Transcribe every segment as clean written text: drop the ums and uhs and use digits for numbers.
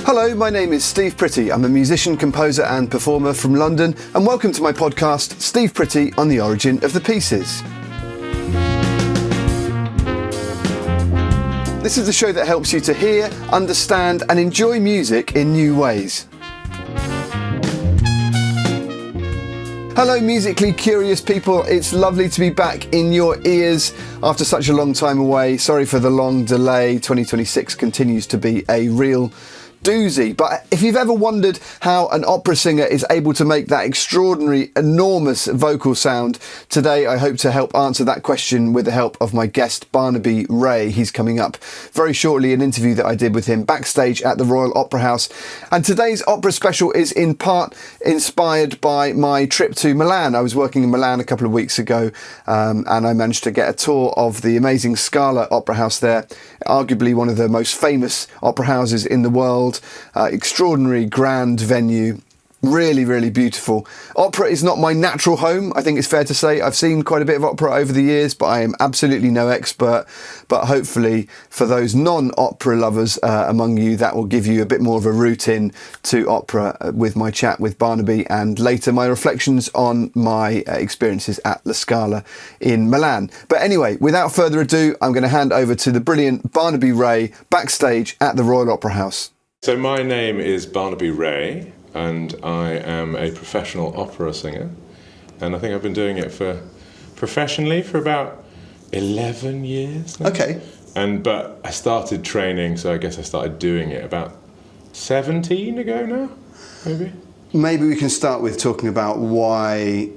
Hello, my name is Steve Pretty. I'm a musician, composer and performer from London, and welcome to my podcast, Steve Pretty on the Origin of the Pieces. This is the show that helps you to hear, understand and enjoy music in new ways. Hello musically curious people, it's lovely to be back in your ears after such a long time away. Sorry for the long delay, 2026 continues to be a real doozy. But if you've ever wondered how an opera singer is able to make that extraordinary, enormous vocal sound, today I hope to help answer that question with the help of my guest Barnaby Rea. He's coming up very shortly, an interview that I did with him backstage at the Royal Opera House. And today's opera special is in part inspired by my trip to Milan. I was working in Milan a couple of weeks ago and I managed to get a tour of the amazing Scala opera house there, arguably one of the most famous opera houses in the world. Extraordinary grand venue, really, really beautiful. Opera is not my natural home, I think it's fair to say. I've seen quite a bit of opera over the years, but I am absolutely no expert. But hopefully for those non-opera lovers among you, that will give you a bit more of a route in to opera with my chat with Barnaby, and later my reflections on my experiences at La Scala in Milan. But anyway, without further ado, I'm going to hand over to the brilliant Barnaby Rea backstage at the Royal Opera House. So my name is Barnaby Rea, and I am a professional opera singer, and I think I've been doing it professionally for about 11 years now. Okay. But I started training, so I guess I started doing it about 17 ago now, maybe. Maybe we can start with talking about why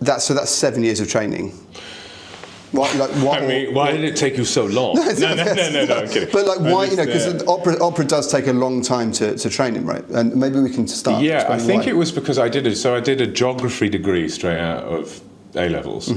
that's 7 years of training. Why did it take you so long? No, I'm kidding. But why, because opera does take a long time to train in, right? And maybe we can start. Yeah, I think it was because I did a geography degree straight out of A-levels,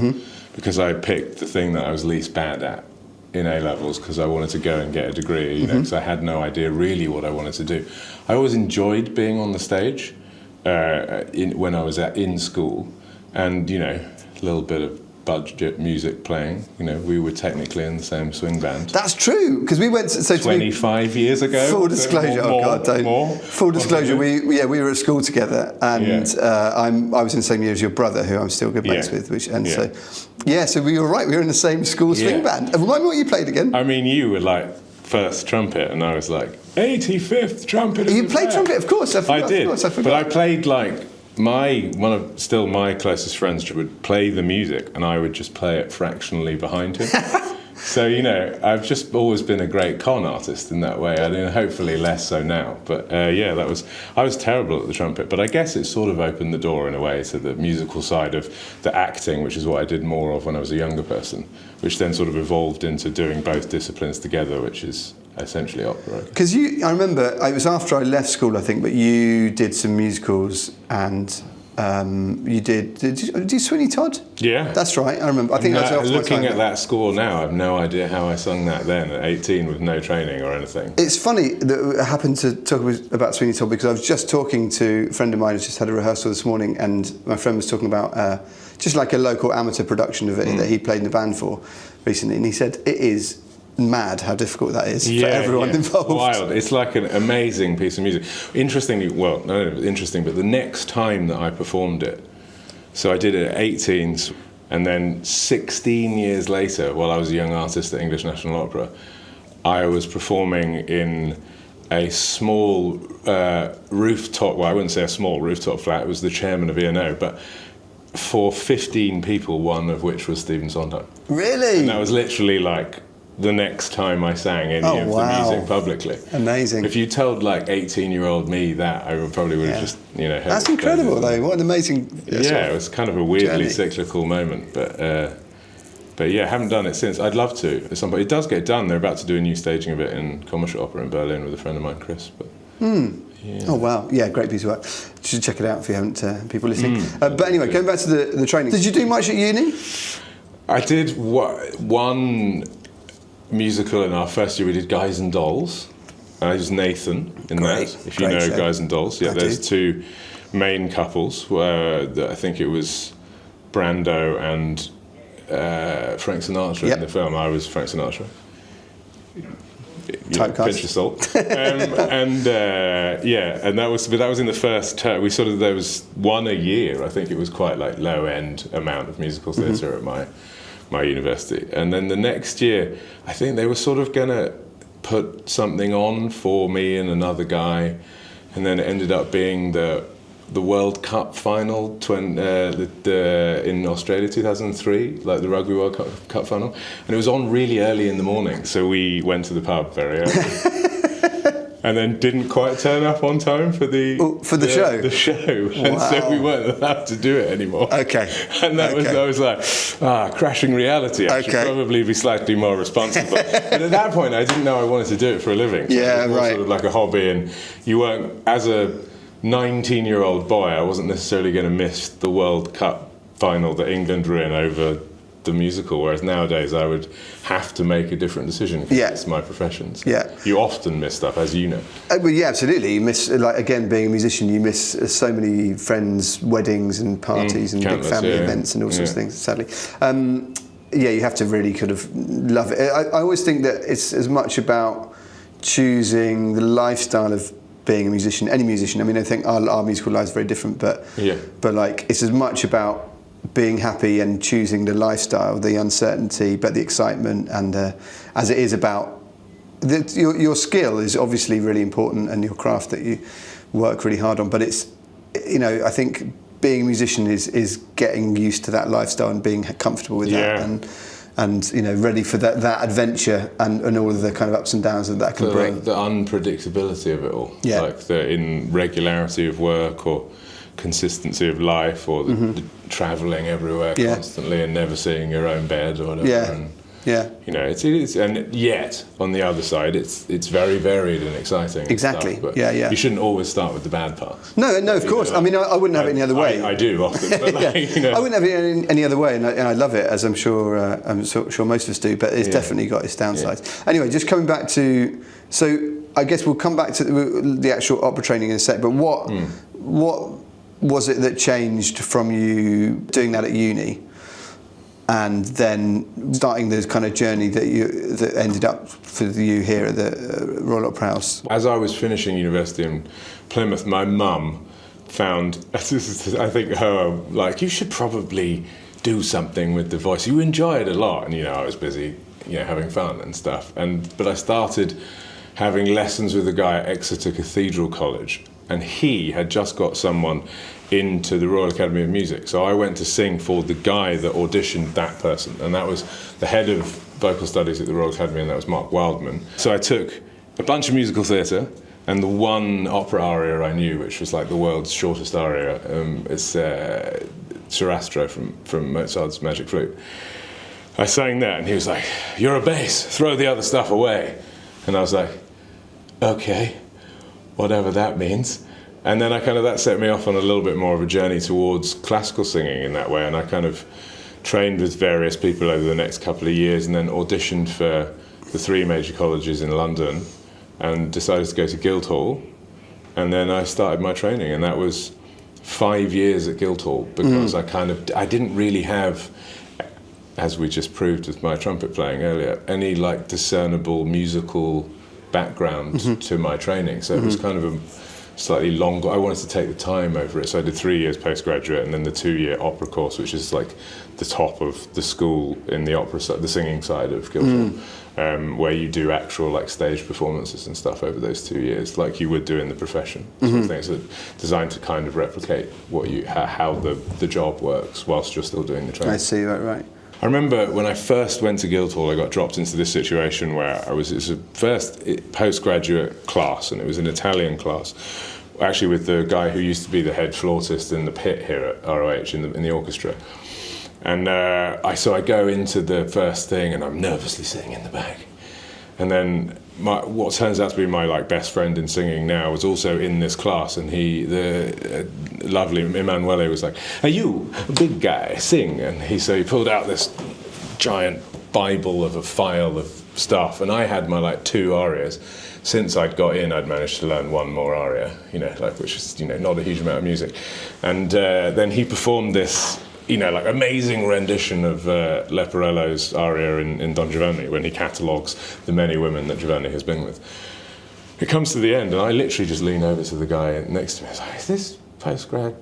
because I picked the thing that I was least bad at in A-levels, because I wanted to go and get a degree, because I had no idea really what I wanted to do. I always enjoyed being on the stage when I was in school, and, a little bit of budget music playing. We were technically in the same swing band. That's true, because we went 25 years ago. Full disclosure, Full disclosure, we were at school together, and I was in the same year as your brother, who I'm still good mates with. So we were right. We were in the same school swing band. And remind me what you played again. I mean, you were like first trumpet, and I was like 85th trumpet. You played trumpet, of course. I did, but I played like. One of my closest friends would play the music, and I would just play it fractionally behind him. So I've just always been a great con artist in that way. I mean, hopefully less so now. But I was terrible at the trumpet. But I guess it sort of opened the door in a way to the musical side of the acting, which is what I did more of when I was a younger person, which then sort of evolved into doing both disciplines together, which is essentially opera. Because I remember, it was after I left school, I think, but you did some musicals, and you did you do Sweeney Todd? Yeah. That's right, I remember. I think that's after looking at that score now, I have no idea how I sung that then at 18 with no training or anything. It's funny that I happened to talk about Sweeney Todd, because I was just talking to a friend of mine who just had a rehearsal this morning, and my friend was talking about just like a local amateur production of it that he played in the band for recently, and he said it is mad how difficult that is for everyone involved. Wild. It's like an amazing piece of music. Interestingly, but the next time that I performed it, so I did it at 18, and then 16 years later, while I was a young artist at English National Opera, I was performing in a small rooftop, well, I wouldn't say a small rooftop flat, it was the chairman of E&O, but for 15 people, one of which was Stephen Sondheim. Really? And that was literally like the next time I sang any of the music publicly. Amazing. If you told like 18-year-old me that, I probably would have just, That's incredible though, what an amazing it was kind of a weirdly cyclical moment, but I haven't done it since. I'd love to at some point. It does get done. They're about to do a new staging of it in Commercial Opera in Berlin with a friend of mine, Chris. But Oh wow, yeah, great piece of work. You should check it out if you haven't, people listening. But anyway, going back to the training. Did you do much at uni? I did one musical in our first year. We did Guys and Dolls. I was Nathan in that. If you know show. Guys and Dolls, there's two main couples. I think it was Brando and Frank Sinatra in the film. I was Frank Sinatra. pinch of salt. And that was in the first term. There was one a year. I think it was quite like low end amount of musical theatre at my university. And then the next year, I think they were sort of going to put something on for me and another guy, and then it ended up being the World Cup final in Australia 2003, like the Rugby World Cup final, and it was on really early in the morning, so we went to the pub very early. And then didn't quite turn up on time for the show. The show, wow. And so we weren't allowed to do it anymore. Okay. And I was like, crashing reality. I should probably be slightly more responsible. But at that point, I didn't know I wanted to do it for a living. So it was more sort of like a hobby, and you weren't, as a 19-year-old boy, I wasn't necessarily going to miss the World Cup final that England were in over the musical, whereas nowadays I would have to make a different decision because it's my profession. So you often miss stuff, as you know. Well, yeah, absolutely. You miss, like, again, being a musician, you miss so many friends' weddings and parties and big family events and all sorts of things, sadly. You have to really kind of love it. I always think that it's as much about choosing the lifestyle of being a musician, any musician. I mean, I think our musical lives are very different, but like, it's as much about being happy and choosing the lifestyle, the uncertainty, but the excitement, and as it is about your skill is obviously really important, and your craft that you work really hard on. But it's, I think being a musician is getting used to that lifestyle and being comfortable with that, and ready for that adventure and all of the kind of ups and downs that can bring. The unpredictability of it all, like the irregularity of work or consistency of life, or the travelling everywhere constantly and never seeing your own bed or whatever. It is, and yet on the other side, it's very varied and exciting. Exactly. And stuff, but you shouldn't always start with the bad parts. No, of course. I mean, I wouldn't have it any other way. I do often, but I wouldn't have it any other way, and I love it, as I'm sure most of us do. But it's definitely got its downsides. Anyway, just coming back to, so I guess we'll come back to the actual opera training in a sec. But what was it that changed from you doing that at uni and then starting the kind of journey that ended up for you here at the Royal Opera House? As I was finishing university in Plymouth, my mum found, I think her, like, you should probably do something with the voice. You enjoy it a lot. And, I was busy, having fun and stuff. But I started having lessons with a guy at Exeter Cathedral College, and he had just got someone into the Royal Academy of Music. So I went to sing for the guy that auditioned that person, and that was the head of vocal studies at the Royal Academy, and that was Mark Wildman. So I took a bunch of musical theatre and the one opera aria I knew, which was like the world's shortest aria. It's Sarastro from Mozart's Magic Flute. I sang that, and he was like, "You're a bass, throw the other stuff away." And I was like, okay, whatever that means. And then that set me off on a little bit more of a journey towards classical singing in that way. And I kind of trained with various people over the next couple of years, and then auditioned for the 3 major colleges in London and decided to go to Guildhall. And then I started my training, and that was 5 years at Guildhall, because I didn't really have, as we just proved with my trumpet playing earlier, any like discernible musical background to my training. So it was kind of a slightly longer, I wanted to take the time over it. So I did 3 years postgraduate, and then the 2-year opera course, which is like the top of the school in the opera side, the singing side of Guildhall, where you do actual like stage performances and stuff over those 2 years, like you would do in the profession. Sort of things that designed to kind of replicate how the job works whilst you're still doing the training. I see, right. I remember when I first went to Guildhall, I got dropped into this situation where it was a first postgraduate class, and it was an Italian class, actually with the guy who used to be the head flautist in the pit here at ROH in the orchestra. And so I go into the first thing, and I'm nervously sitting in the back. And then what turns out to be my best friend in singing now was also in this class, and the lovely Emanuele was like, "Are you a big guy? Sing!" And he pulled out this giant Bible of a file of stuff, and I had my 2 arias. Since I'd got in, I'd managed to learn 1 more aria, which is not a huge amount of music. And then he performed this like amazing rendition of Leporello's aria in Don Giovanni when he catalogues the many women that Giovanni has been with. It comes to the end, and I literally just lean over to the guy next to me. I was like, "Is this postgrad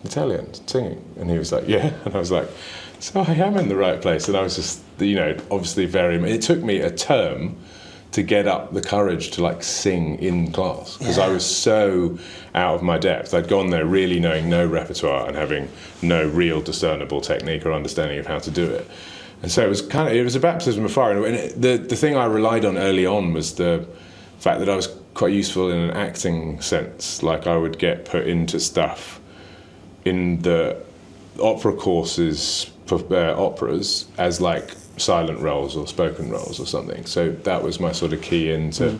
Italian singing?" And he was like, "Yeah." And I was like, "So I am in the right place." And I was just, obviously it took me a term to get up the courage to like sing in class, because I was so out of my depth. I'd gone there really knowing no repertoire and having no real discernible technique or understanding of how to do it. And so it was a baptism of fire. And the thing I relied on early on was the fact that I was quite useful in an acting sense. Like I would get put into stuff in the opera courses, operas, as like silent roles or spoken roles or something. So that was my sort of key into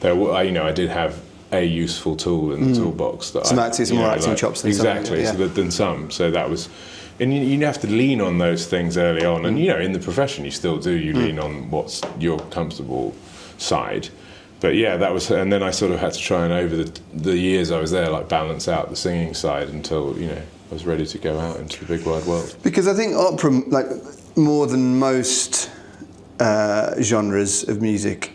I did have a useful tool in the toolbox that some more acting chops than exactly than some. So that was, and you have to lean on those things early on. And in the profession you still do. You lean on what's your comfortable side. But yeah, that was, and then I sort of had to try and over the years I was there, like balance out the singing side until I was ready to go out into the big wide world. Because I think opera, like more than most genres of music,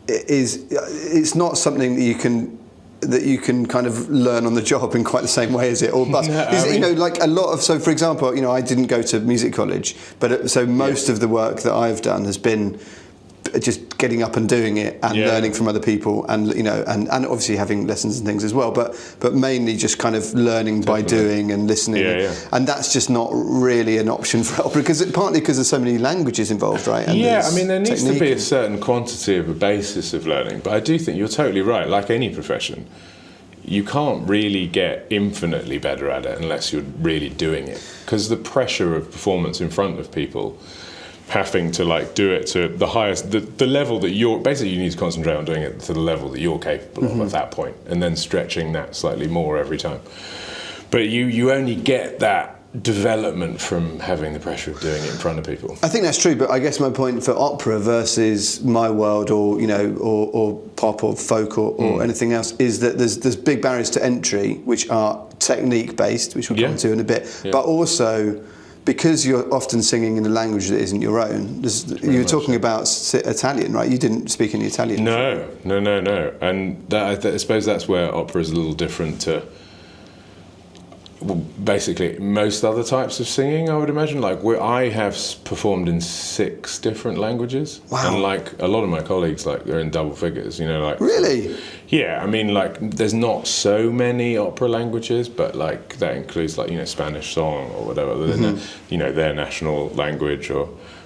it's not something that you can kind of learn on the job in quite the same way as it or bust. Like a lot of, so for example, I didn't go to music college, but so most of the work that I've done has been just getting up and doing it and learning from other people, and and obviously having lessons and things as well, but mainly just kind of learning by doing and listening. And that's just not really an option for opera, partly because there's so many languages involved, right? And there needs to be a certain quantity of a basis of learning, but I do think you're totally right. Like any profession, you can't really get infinitely better at it unless you're really doing it, because the pressure of performance in front of people, having to like do it to the highest, the level that you need to concentrate on doing it to the level that you're capable of at that point, and then stretching that slightly more every time. But you only get that development from having the pressure of doing it in front of people. I think that's true, but I guess my point for opera versus my world or or pop or folk or anything else is that there's big barriers to entry which are technique based, which we'll come to in a bit, but also because you're often singing in a language that isn't your own. You were talking about Italian, right? You didn't speak any Italian. No. And I suppose that's where opera is a little different to basically most other types of singing, I would imagine. Like I have performed in 6 different languages. Wow. And like a lot of my colleagues, like they're in double figures, like. Really? Yeah, I mean, like there's not so many opera languages, but like that includes like, Spanish song or whatever, their national language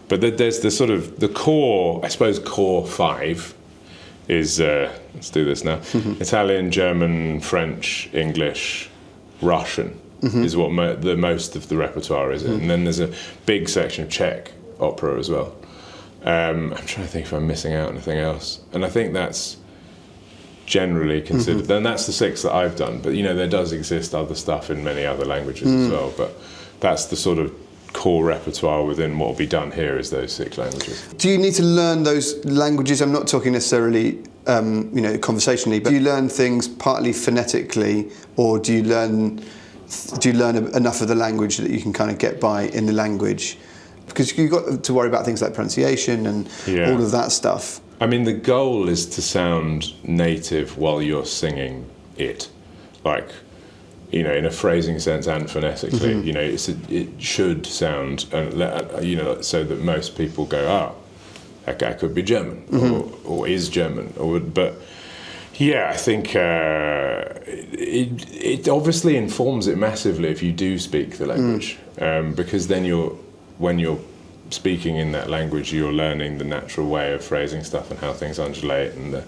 but there's the sort of the core, I suppose core 5 is, let's do this now, Italian, German, French, English, Russian. Is what the most of the repertoire is. And then there's a big section of Czech opera as well. I'm trying to think if I'm missing out anything else. And I think that's generally considered. Then that's the 6 that I've done. But there does exist other stuff in many other languages as well. But that's the sort of core repertoire within what will be done here is those 6 languages. Do you need to learn those languages? I'm not talking necessarily conversationally, but do you learn things partly phonetically, or do you learn enough of the language that you can kind of get by in the language? Because you've got to worry about things like pronunciation and all of that stuff. I mean, the goal is to sound native while you're singing it. Like, in a phrasing sense and phonetically, it should sound, so that most people go, that guy could be German or is German. But yeah, I think it obviously informs it massively if you do speak the language, because then when you're speaking in that language, you're learning the natural way of phrasing stuff and how things undulate, and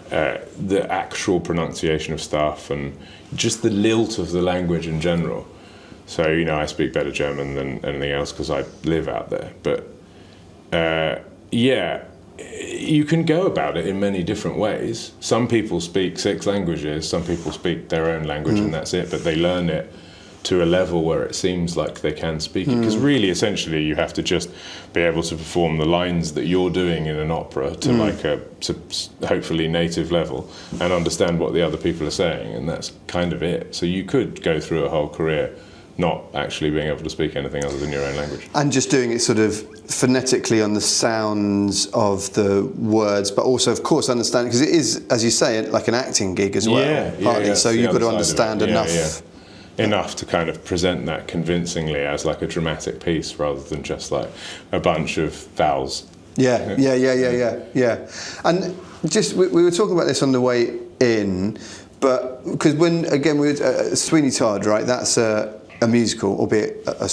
the actual pronunciation of stuff, and just the lilt of the language in general. So I speak better German than anything else because I live out there. But you can go about it in many different ways. Some people speak 6 languages, some people speak their own language and that's it, but they learn it to a level where it seems like they can speak it. Because really, essentially, you have to just be able to perform the lines that you're doing in an opera to like a hopefully native level and understand what the other people are saying, and that's kind of it. So you could go through a whole career not actually being able to speak anything other than your own language. And just doing it sort of phonetically on the sounds of the words, but also, of course, understanding, because it is, as you say, like an acting gig as well, partly. So you've got to understand enough. Enough to kind of present that convincingly as like a dramatic piece rather than just like a bunch of vowels. Yeah. And just, we were talking about this on the way in, but because when, again, we were Sweeney Todd, right, that's a musical, albeit a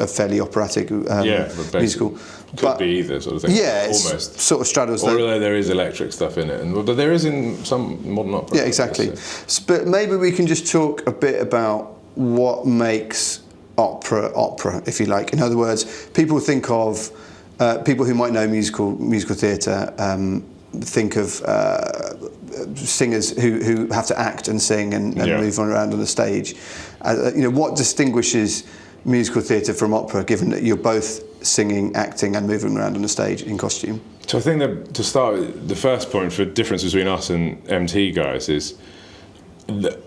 fairly operatic musical. Could be either sort of thing. Yeah, almost sort of straddles. Although there is electric stuff in it, but there is in some modern opera. Yeah, exactly. But maybe we can just talk a bit about what makes opera, if you like. In other words, people think of people who might know musical theatre. Think of singers who have to act and sing and move around on the stage. What distinguishes musical theatre from opera, given that you're both singing, acting and moving around on the stage in costume? So I think that to start with, the first point for difference between us and MT guys is that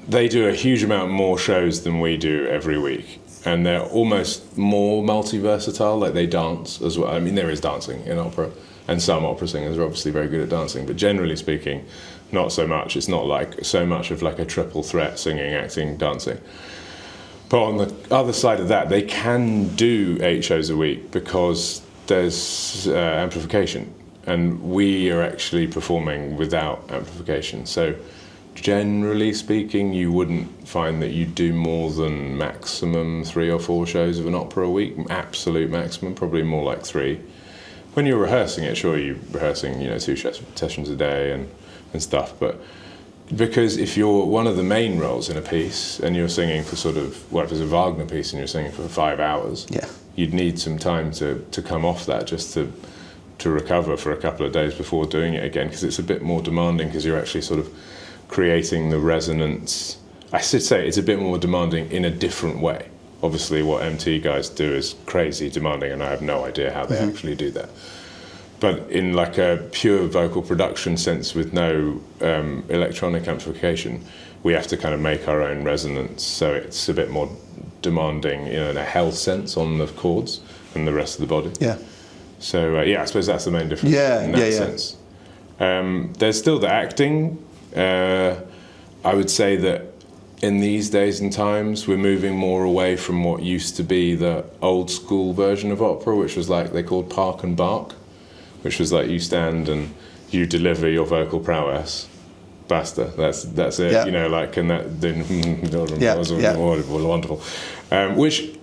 they do a huge amount more shows than we do every week, and they're almost more multi-versatile, like they dance as well. I mean, there is dancing in opera, and some opera singers are obviously very good at dancing, but generally speaking, not so much. It's not like so much of like a triple threat, singing, acting, dancing. But on the other side of that, they can do 8 shows a week because there's amplification, and we are actually performing without amplification. So generally speaking, you wouldn't find that you do more than maximum 3 or 4 shows of an opera a week, absolute maximum, probably more like 3. When you're rehearsing it, sure, you're rehearsing 2 sessions a day and stuff, but because if you're one of the main roles in a piece and you're singing for if it's a Wagner piece and you're singing for 5 hours, you'd need some time to come off that, just to recover for a couple of days before doing it again, because it's a bit more demanding, because you're actually sort of creating the resonance. I should say it's a bit more demanding in a different way. Obviously what MT guys do is crazy demanding, and I have no idea how they actually do that. But in like a pure vocal production sense with no electronic amplification, we have to kind of make our own resonance, so it's a bit more demanding in a health sense on the chords than the rest of the body. Yeah. So I suppose that's the main difference in that sense. There's still the acting. I would say that in these days and times, we're moving more away from what used to be the old school version of opera, which was like they called park and bark, which was like you stand and you deliver your vocal prowess. Basta. That's it. And that then was wonderful, which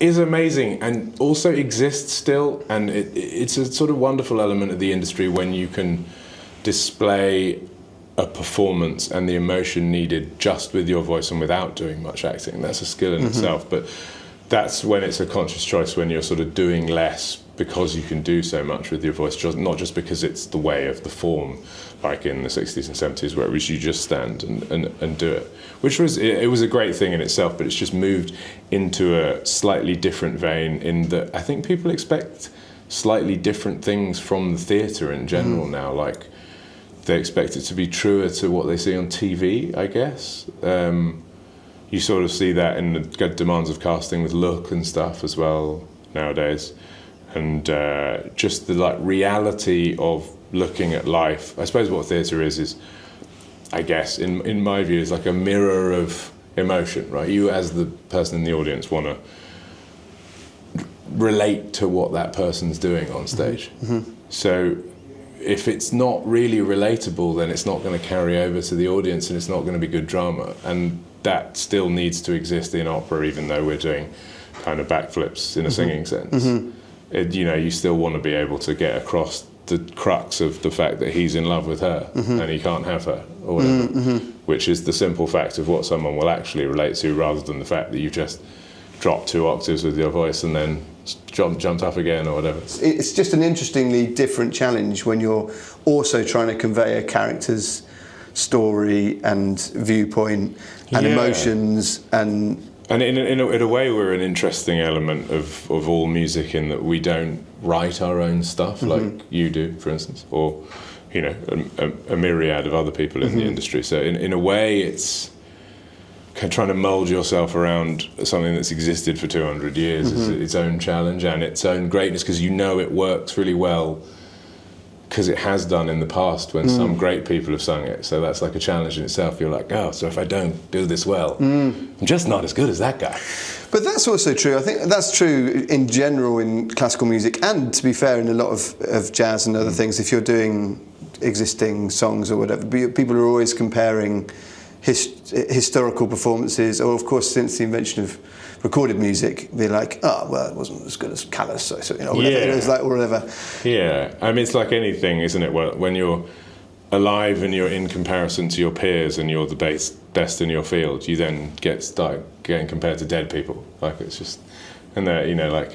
is amazing and also exists still, and it's a sort of wonderful element of the industry when you can display a performance and the emotion needed just with your voice and without doing much acting. That's a skill in itself, but that's when it's a conscious choice, when you're sort of doing less because you can do so much with your voice, not just because it's the way of the form, like in the 60s and 70s, where it was you just stand and do it, which was a great thing in itself, but it's just moved into a slightly different vein in that I think people expect slightly different things from the theatre in general now, like they expect it to be truer to what they see on TV, I guess. You sort of see that in the demands of casting with look and stuff as well nowadays. And just the reality of looking at life. I suppose what theatre is I guess, in my view, is like a mirror of emotion, right? You as the person in the audience want to relate to what that person's doing on stage. So if it's not really relatable, then it's not going to carry over to the audience and it's not going to be good drama. And that still needs to exist in opera, even though we're doing kind of backflips in a singing sense. You still want to be able to get across the crux of the fact that he's in love with her and he can't have her, or whatever, which is the simple fact of what someone will actually relate to, rather than the fact that you just dropped 2 octaves with your voice and then jumped up again or whatever. It's just an interestingly different challenge when you're also trying to convey a character's story and viewpoint and emotions and in a way we're an interesting element of all music, in that we don't write our own stuff like you do, for instance, or a myriad of other people in the industry. So in a way it's trying to mould yourself around something that's existed for 200 years is its own challenge and its own greatness, because you know it works really well because it has done in the past when some great people have sung it. So that's like a challenge in itself. You're like, oh, so if I don't do this well, I'm just not as good as that guy. But that's also true. I think that's true in general in classical music, and to be fair, in a lot of jazz and other things. If you're doing existing songs or whatever, people are always comparing historical performances, or of course, since the invention of recorded music, they're like, oh, well, it wasn't as good as Callas, so you know, whatever it was like, or whatever. Yeah, I mean, it's like anything, isn't it? Well, when you're alive and you're in comparison to your peers and you're the best in your field, you then start getting compared to dead people. Like, it's just, and you know, like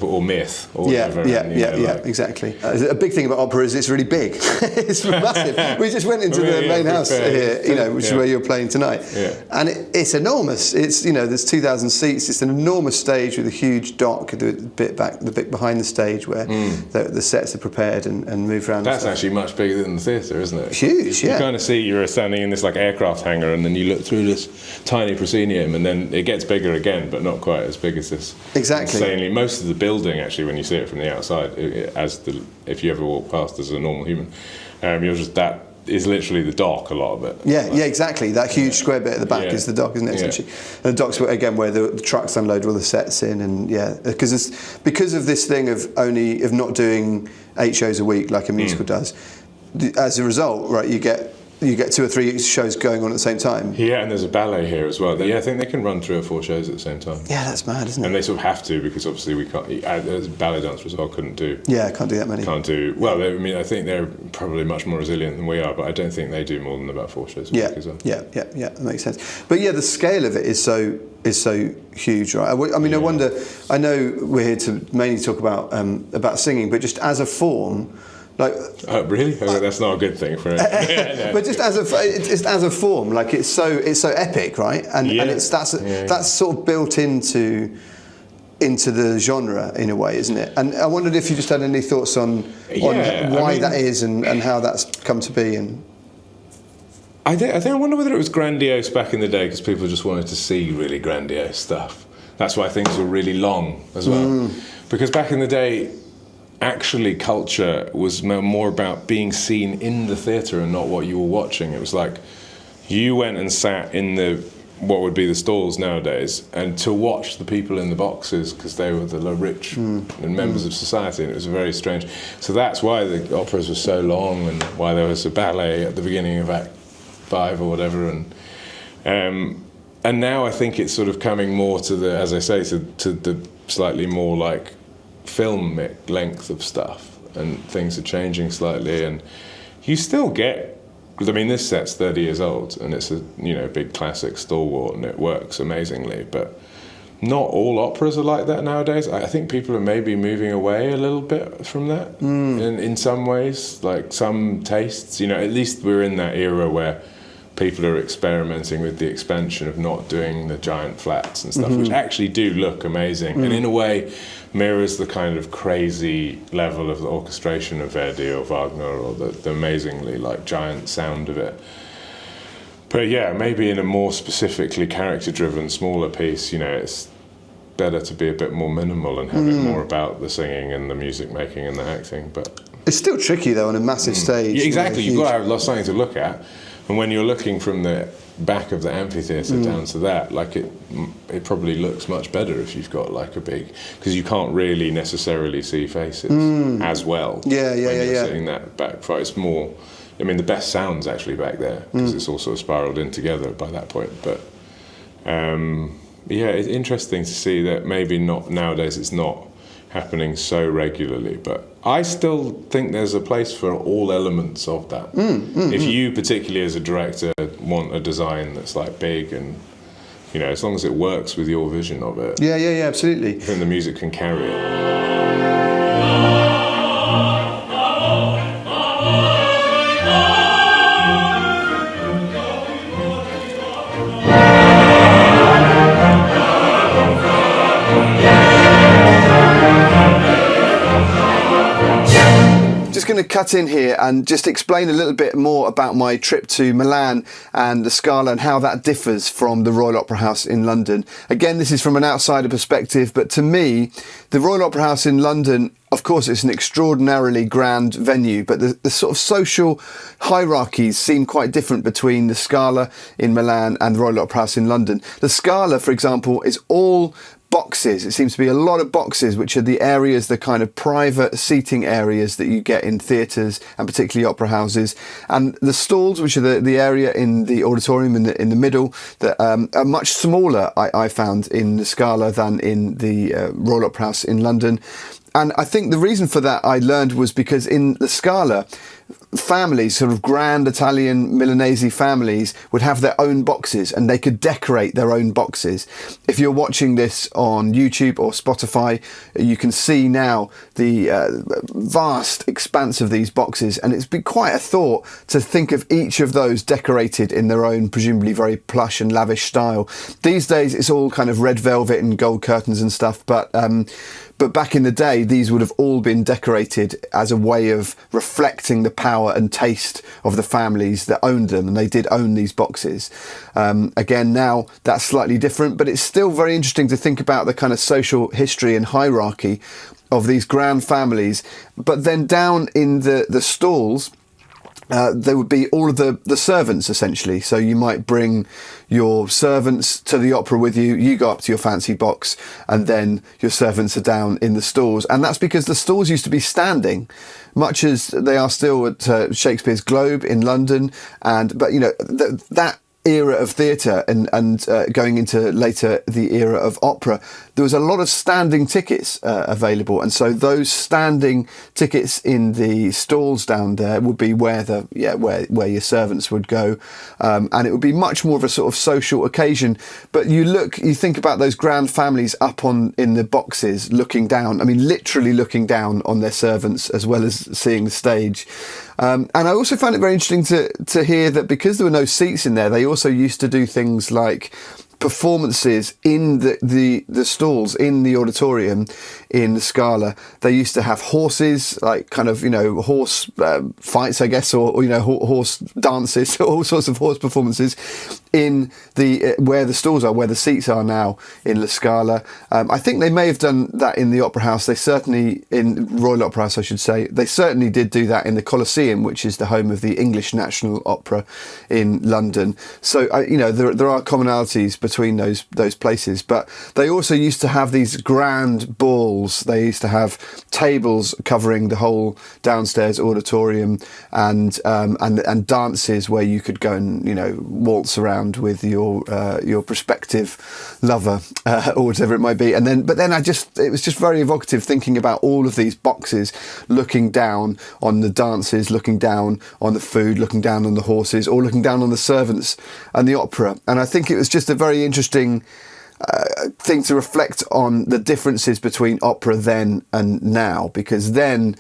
or myth or whatever. Exactly. A big thing about opera is it's really big. It's massive. We just went into the main house here, you know, which is where you're playing tonight, and it's enormous. It's, you know, there's 2,000 seats. It's an enormous stage with a huge dock, the bit behind the stage where the sets are prepared and move around. That's actually much bigger than the theatre, isn't it? Huge. You kind of see you're standing in this like aircraft hangar, and then you look through this tiny proscenium, and then it gets bigger again, but not quite as big as this. Exactly. Insanely. Most of the building, actually, when you see it from the outside, if you ever walk past as a normal human, that is literally the dock. A lot of it. Yeah, exactly. That huge square bit at the back is the dock, isn't it? Essentially, and the dock's again where the trucks unload all the sets in, and because of this thing of not doing 8 shows a week like a musical does. As a result, right, you get 2 or 3 shows going on at the same time. Yeah, and there's a ballet here as well. I think they can run 3 or 4 shows at the same time. Yeah, that's mad, isn't it? And they sort of have to, because obviously we can't. Ballet dancers as well couldn't do. Yeah, can't do that many. Can't do. Well, I mean, I think they're probably much more resilient than we are, but I don't think they do more than about 4 shows a week as well. Yeah, that makes sense. But yeah, the scale of it is so huge, right? I mean, I wonder. I know we're here to mainly talk about singing, but just as a form. Like, oh, really? That's not a good thing for it. But just as a form, like it's so epic, right? And that's sort of built into the genre in a way, isn't it? And I wondered if you just had any thoughts on why that is and how that's come to be. And I wonder whether it was grandiose back in the day because people just wanted to see really grandiose stuff. That's why things were really long as well. Because back in the day, actually culture was more about being seen in the theatre and not what you were watching. It was like you went and sat in what would be the stalls nowadays, and to watch the people in the boxes because they were the rich and members of society, and it was very strange. So that's why the operas were so long, and why there was a ballet at the beginning of Act 5 or whatever, and now I think it's sort of coming more to the, as I say, to the slightly more like filmic length of stuff, and things are changing slightly, and you still get, I mean, this set's 30 years old and it's a big classic stalwart and it works amazingly, but not all operas are like that nowadays. I think people are maybe moving away a little bit from that in some ways, like some tastes, at least we're in that era where people are experimenting with the expansion of not doing the giant flats and stuff, which actually do look amazing, and in a way mirrors the kind of crazy level of the orchestration of Verdi or Wagner, or the amazingly like giant sound of it. But yeah, maybe in a more specifically character-driven, smaller piece, it's better to be a bit more minimal and have it more about the singing and the music making and the acting. But it's still tricky though on a massive stage. Yeah, exactly, you've got to have something to look at. And when you're looking from the back of the amphitheatre down to that, like it probably looks much better if you've got like a big, because you can't really necessarily see faces as well. Yeah. Sitting that back far, it's more. I mean, the best sound's actually back there because it's all sort of spiralled in together by that point. But it's interesting to see that maybe not nowadays. It's not happening so regularly, but I still think there's a place for all elements of that. If you, particularly as a director, want a design that's like big and, as long as it works with your vision of it. Yeah, absolutely. Then the music can carry it. going to cut in here and just explain a little bit more about my trip to Milan and the Scala and how that differs from the Royal Opera House in London. Again, this is from an outsider perspective, but to me, the Royal Opera House in London, of course, it's an extraordinarily grand venue, but the sort of social hierarchies seem quite different between the Scala in Milan and the Royal Opera House in London. The Scala, for example, is all boxes. It seems to be a lot of boxes, which are the areas, the kind of private seating areas that you get in theatres and particularly opera houses. And the stalls, which are the area in the auditorium in the middle, that are much smaller, I found, in the Scala than in the Royal Opera House in London. And I think the reason for that, I learned, was because in the Scala, families, sort of grand Italian Milanese families, would have their own boxes and they could decorate their own boxes. If you're watching this on YouTube or Spotify, you can see now the vast expanse of these boxes, and it's been quite a thought to think of each of those decorated in their own presumably very plush and lavish style. These days it's all kind of red velvet and gold curtains and stuff, but back in the day, these would have all been decorated as a way of reflecting the power and taste of the families that owned them, and they did own these boxes. Again, now that's slightly different, but it's still very interesting to think about the kind of social history and hierarchy of these grand families. But then down in the stalls, there would be all of the servants, essentially. So you might bring your servants to the opera with you, you go up to your fancy box, and then your servants are down in the stalls. And that's because the stalls used to be standing, much as they are still at Shakespeare's Globe in London. But, you know, that era of theatre and going into later the era of opera, there was a lot of standing tickets available, and so those standing tickets in the stalls down there would be where your servants would go, and it would be much more of a sort of social occasion. But you think about those grand families up in the boxes, looking down. I mean, literally looking down on their servants as well as seeing the stage. And I also found it very interesting to hear that because there were no seats in there, they also used to do things like performances in the stalls in the auditorium in the Scala. They used to have horses, like kind of, horse fights, I guess, or horse dances, all sorts of horse performances in where the stalls are, where the seats are now in La Scala. I think they may have done that in the Opera House. They certainly, in Royal Opera House, I should say, they certainly did do that in the Colosseum, which is the home of the English National Opera in London. So, there are commonalities between those places, but they also used to have these grand balls. They used to have tables covering the whole downstairs auditorium and dances where you could go and waltz around with your prospective lover or whatever it might be. But then it was just very evocative thinking about all of these boxes, looking down on the dances, looking down on the food, looking down on the horses, or looking down on the servants and the opera. And I think it was just a very interesting thing to reflect on the differences between opera then and now, because then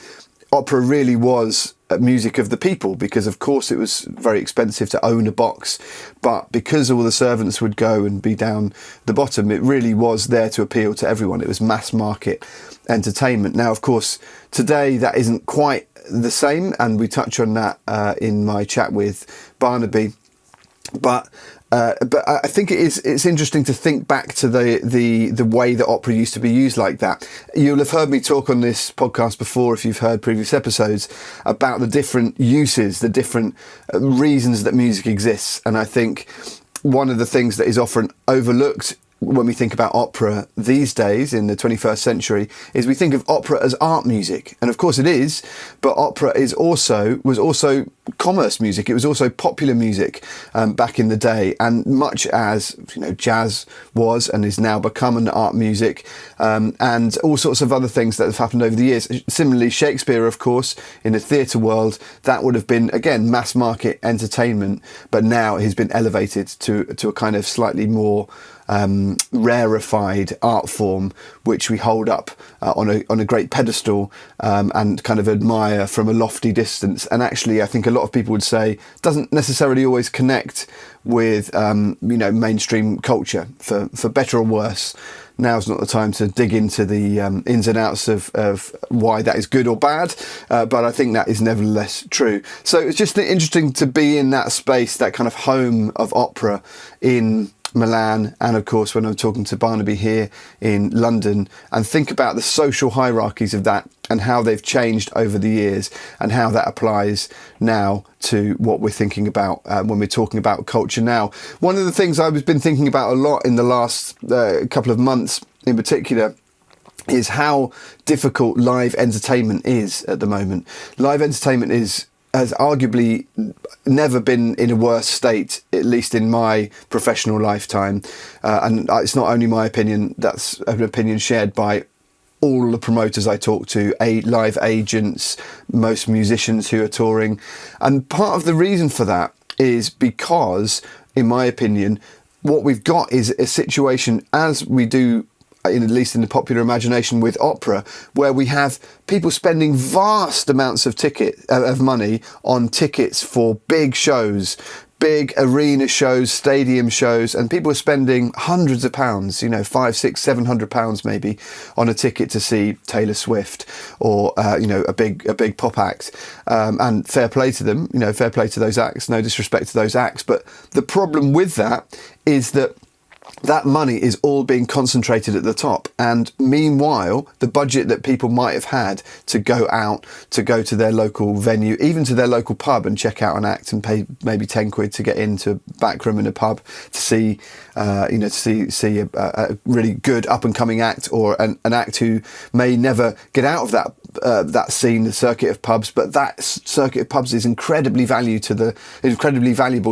opera really was music of the people, because of course it was very expensive to own a box, but because all the servants would go and be down the bottom, it really was there to appeal to everyone. It was mass market entertainment. Now, of course, today that isn't quite the same, and we touch on that in my chat with Barnaby, but I think it's interesting to think back to the way that opera used to be used like that. You'll have heard me talk on this podcast before, if you've heard previous episodes, about the different uses, the different reasons that music exists. And I think one of the things that is often overlooked when we think about opera these days in the 21st century is we think of opera as art music, and of course it is, but opera was also commerce music. It was also popular music back in the day, and much as jazz was and is now become an art music, and all sorts of other things that have happened over the years. Similarly, Shakespeare, of course, in the theatre world, that would have been again mass market entertainment, but now he's been elevated to a kind of slightly more rarefied art form, which we hold up on a great pedestal and kind of admire from a lofty distance. And actually, I think a lot of people would say doesn't necessarily always connect with mainstream culture, for better or worse. now's not the time to dig into the ins and outs of why that is good or bad, but I think that is nevertheless true. So it's just interesting to be in that space, that kind of home of opera in Milan, and of course when I'm talking to Barnaby here in London, and think about the social hierarchies of that and how they've changed over the years, and how that applies now to what we're thinking about when we're talking about culture now. One of the things I've been thinking about a lot in the last couple of months in particular is how difficult live entertainment is at the moment. Live entertainment has arguably never been in a worse state, at least in my professional lifetime. And it's not only my opinion, that's an opinion shared by all the promoters I talk to, live agents, most musicians who are touring. And part of the reason for that is because, in my opinion, what we've got is a situation, as we do at least in the popular imagination with opera, where we have people spending vast amounts of money on tickets for big shows, big arena shows, stadium shows, and people are spending hundreds of pounds, £500, £600, £700 maybe on a ticket to see Taylor Swift or a big pop act. And fair play to them, fair play to those acts, no disrespect to those acts. But the problem with that is that money is all being concentrated at the top, and meanwhile the budget that people might have had to go to their local venue, even to their local pub, and check out an act and pay maybe 10 quid to get into a back room in a pub to see a really good up and coming act, or an act who may never get out of that scene, the circuit of pubs, but that circuit of pubs is incredibly valuable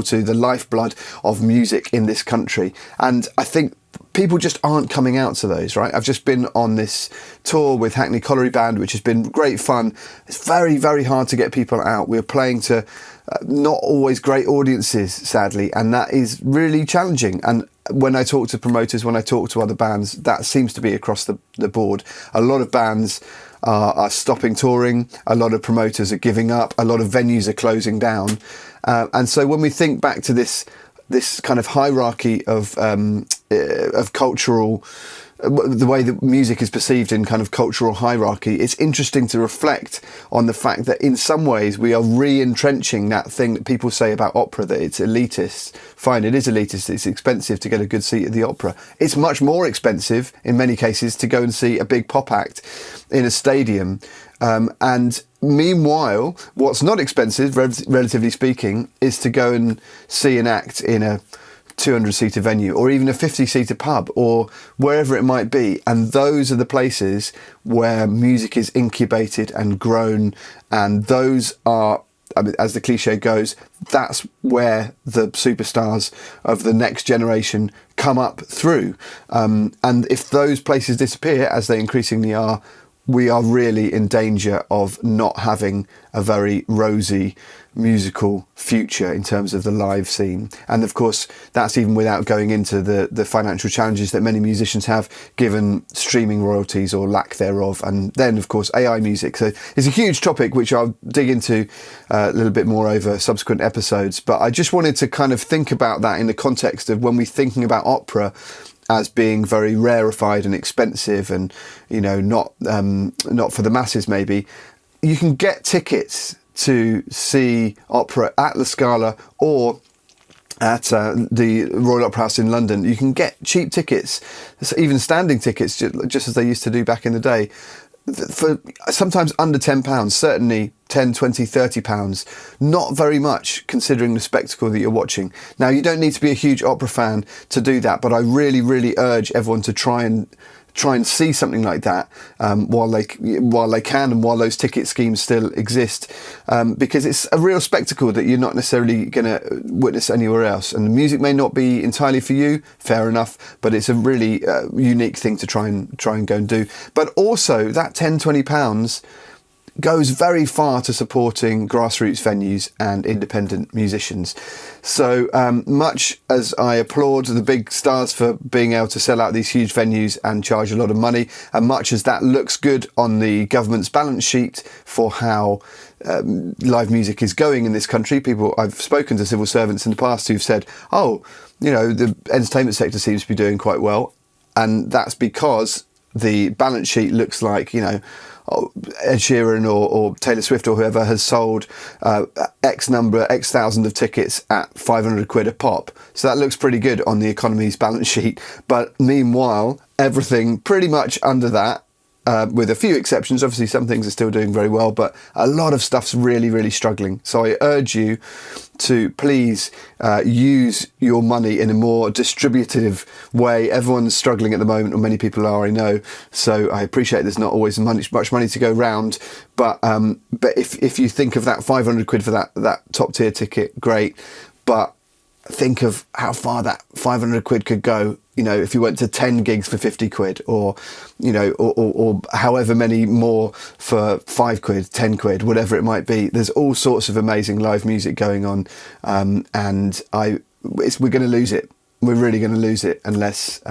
to the lifeblood of music in this country. And I think people just aren't coming out to those, right? I've just been on this tour with Hackney Colliery Band, which has been great fun. It's very, very hard to get people out. We're playing to not always great audiences, sadly, and that is really challenging. And when I talk to promoters, when I talk to other bands, that seems to be across the board. A lot of bands are stopping touring, a lot of promoters are giving up, a lot of venues are closing down. And so when we think back to this kind of hierarchy of cultural, the way that music is perceived in kind of cultural hierarchy, it's interesting to reflect on the fact that in some ways we are re-entrenching that thing that people say about opera, that it's elitist. Fine, it is elitist, it's expensive to get a good seat at the opera. It's much more expensive in many cases to go and see a big pop act in a stadium. And meanwhile, what's not expensive, relatively speaking, is to go and see an act in a 200-seater venue, or even a 50-seater pub, or wherever it might be. And those are the places where music is incubated and grown, and those are, as the cliche goes, that's where the superstars of the next generation come up through. And if those places disappear, as they increasingly are, we are really in danger of not having a very rosy musical future in terms of the live scene. And of course, that's even without going into the financial challenges that many musicians have, given streaming royalties or lack thereof. And then, of course, AI music. So it's a huge topic, which I'll dig into a little bit more over subsequent episodes. But I just wanted to kind of think about that in the context of when we're thinking about opera as being very rarefied and expensive, and not for the masses. Maybe you can get tickets to see opera at the Scala or at the Royal Opera House in London. You can get cheap tickets, even standing tickets, just as they used to do back in the day, for sometimes under £10, certainly £10, £20, £30. Not very much considering the spectacle that you're watching. Now, you don't need to be a huge opera fan to do that, but I really, really urge everyone to try and see something like that while they can, and while those ticket schemes still exist, because it's a real spectacle that you're not necessarily going to witness anywhere else. And the music may not be entirely for you, fair enough, but it's a really unique thing to try and go and do. But also that £10, £20 goes very far to supporting grassroots venues and independent musicians. So much as I applaud the big stars for being able to sell out these huge venues and charge a lot of money, and much as that looks good on the government's balance sheet for how live music is going in this country, I've spoken to civil servants in the past who've said, the entertainment sector seems to be doing quite well. and that's because the balance sheet looks like, Ed Sheeran or Taylor Swift or whoever has sold X thousand of tickets at 500 quid a pop. So that looks pretty good on the economy's balance sheet. But meanwhile, everything pretty much under that, with a few exceptions. Obviously, some things are still doing very well, but a lot of stuff's really, really struggling. So I urge you to please use your money in a more distributive way. Everyone's struggling at the moment, or many people are, I know. So I appreciate there's not always much money to go round. But if you think of that 500 quid for that top tier ticket, great. But think of how far that 500 quid could go. If you went to 10 gigs for 50 quid, or however many more for 5 quid, 10 quid, whatever it might be. There's all sorts of amazing live music going on, and we're going to lose it. We're really going to lose it unless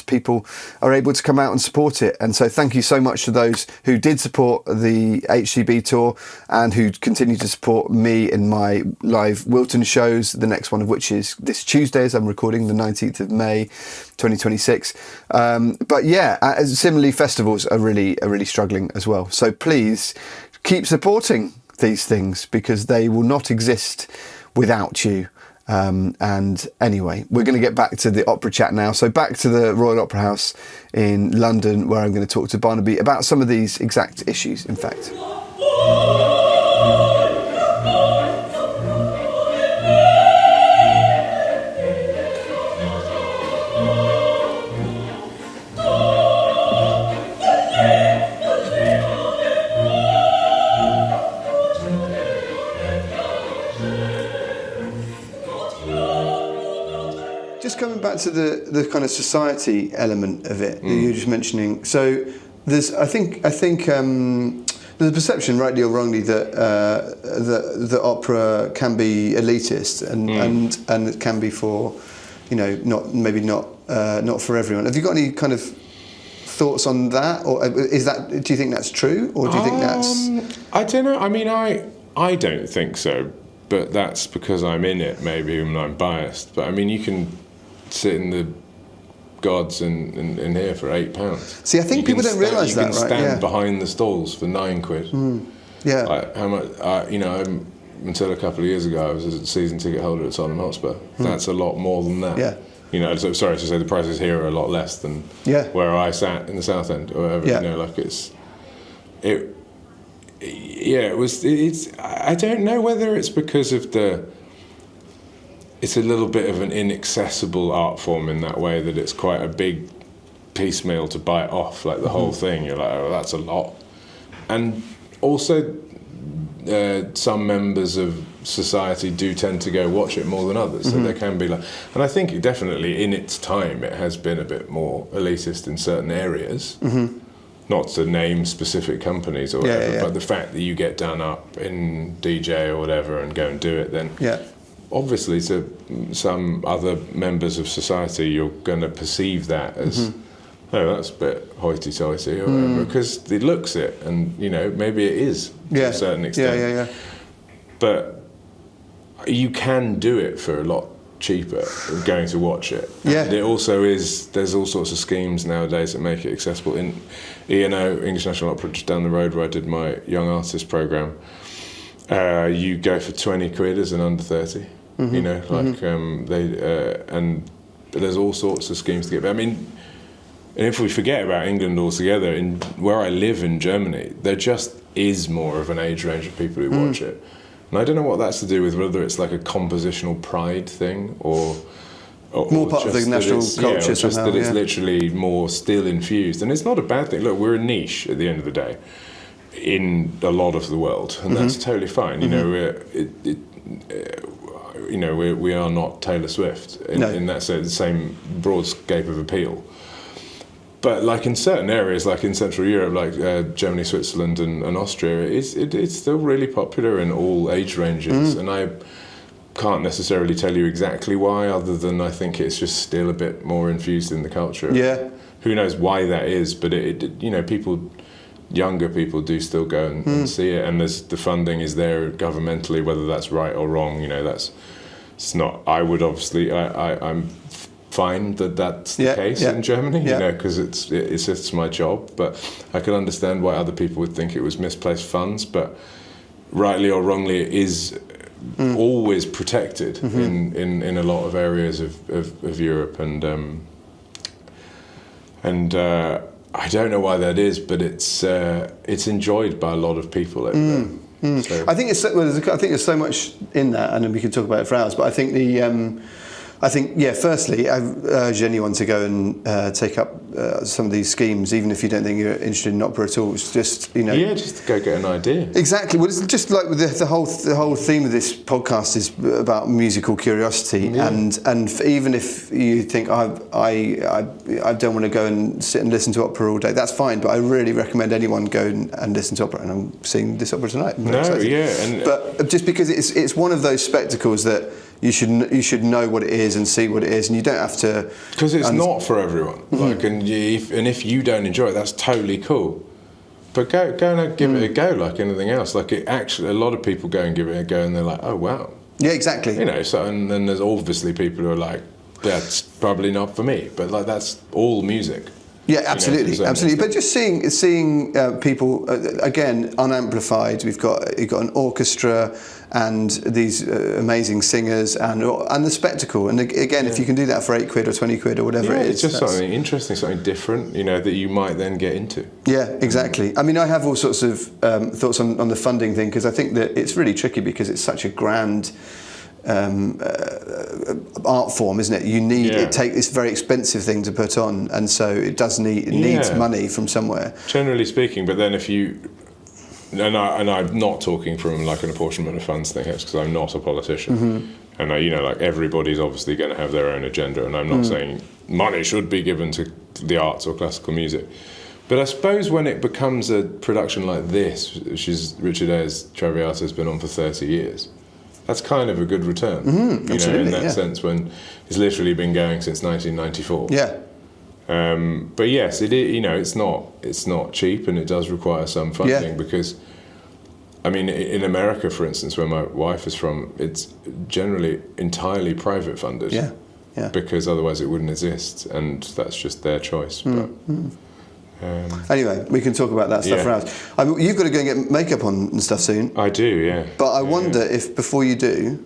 people are able to come out and support it. And so thank you so much to those who did support the HCB tour and who continue to support me in my live Wilton shows, the next one of which is this Tuesday, as I'm recording, the 19th of May 2026. But yeah, similarly, festivals are really struggling as well. So please keep supporting these things, because they will not exist without you. And anyway, we're going to get back to the opera chat now. So back to the Royal Opera House in London, where I'm going to talk to Barnaby about some of these exact issues, in fact. Just coming back to the kind of society element of it that you were just mentioning. So there's, I think there's a perception, rightly or wrongly, that the opera can be elitist and it can be for, not for everyone. Have you got any kind of thoughts on that, or do you think that's true, or do you think that's? I don't know. I mean, I don't think so, but that's because I'm in it, maybe, and I'm biased. But I mean, you can sit in the gods in here for £8. See, I think people don't realise that, right? You can stand behind the stalls for 9 quid. Yeah. Like, how much? Until a couple of years ago, I was a season ticket holder at Tottenham Hotspur. That's a lot more than that. Yeah. So sorry to say, the prices here are a lot less than where I sat in the South End or whatever. It's I don't know whether it's because of it's a little bit of an inaccessible art form in that way, that it's quite a big piecemeal to bite off, like the whole thing. You're like, oh, that's a lot. And also, some members of society do tend to go watch it more than others. So there can be and I think definitely in its time it has been a bit more elitist in certain areas. Not to name specific companies or whatever, but the fact that you get done up in DJ or whatever and go and do it, then obviously to some other members of society you're going to perceive that as that's a bit hoity-toity or whatever, because it looks it, and maybe it is to a certain extent. But you can do it for a lot cheaper than going to watch it. And it also is, there's all sorts of schemes nowadays that make it accessible. In E&O, English National Opera, just down the road where I did my young artist programme, you go for 20 quid as an under 30. And there's all sorts of schemes to get. But I mean, and if we forget about England altogether, in where I live in Germany, there just is more of an age range of people who watch it. And I don't know what that's to do with, whether it's like a compositional pride thing or more part of the national culture. Or just that it's literally more still infused. And it's not a bad thing. Look, we're a niche at the end of the day in a lot of the world, and that's totally fine. We are not Taylor Swift in that sense, the same broad scope of appeal. But like in certain areas, like in Central Europe, like Germany, Switzerland and Austria, it's still really popular in all age ranges. And I can't necessarily tell you exactly why, other than I think it's just still a bit more infused in the culture. Yeah. Who knows why that is, but younger people do still go and see it, and the funding is there governmentally, whether that's right or wrong. It's not. I would obviously. I'm fine that that's the case in Germany, you know, because it's my job. But I can understand why other people would think it was misplaced funds. But rightly or wrongly, it is always protected in a lot of areas of Europe, and I don't know why that is, but it's enjoyed by a lot of people over there. So. I think there's so much in that, and we could talk about it for hours. But I think firstly, I urge anyone to go and take up some of these schemes, even if you don't think you're interested in opera at all. It's just, you know, just to go get an idea. Exactly. Well, it's just like with the whole theme of this podcast is about musical curiosity, and even if you think I don't want to go and sit and listen to opera all day, that's fine. But I really recommend anyone go and listen to opera, and I'm seeing this opera tonight. But just because it's one of those spectacles that you should know what it is and see what it is, and you don't have to. Because it's not for everyone. Like, and if you don't enjoy it, that's totally cool. But go and give it a go, like anything else. Like, it actually, a lot of people go and give it a go, and they're like, oh wow. Yeah, exactly. You know, so and then there's obviously people who are like, that's probably not for me. But like, that's all music. Yeah, absolutely, absolutely. But just seeing people again unamplified. You've got an orchestra and these amazing singers and the spectacle. And again, if you can do that for £8 or £20 or whatever it is, it's just something interesting, something different, you know, that you might then get into. Yeah, exactly. I mean, I have all sorts of thoughts on the funding thing, because I think that it's really tricky because it's such a grand art form, isn't it? It's a very expensive thing to put on, and so it needs money from somewhere. Generally speaking, but then if you, and I'm not talking from like an apportionment of funds thing, it's because I'm not a politician, and like everybody's obviously going to have their own agenda, and I'm not saying money should be given to the arts or classical music. But I suppose when it becomes a production like this, which is Richard Eyre's Traviata, has been on for 30 years. That's kind of a good return, in that sense, when it's literally been going since 1994. Yeah. But yes, it's not cheap, and it does require some funding because, I mean, in America, for instance, where my wife is from, it's generally entirely private funded. Yeah. Yeah. Because otherwise it wouldn't exist, and that's just their choice. But, anyway, we can talk about that stuff for hours. You've got to go and get makeup on and stuff soon. I do, yeah. But I wonder if before you do,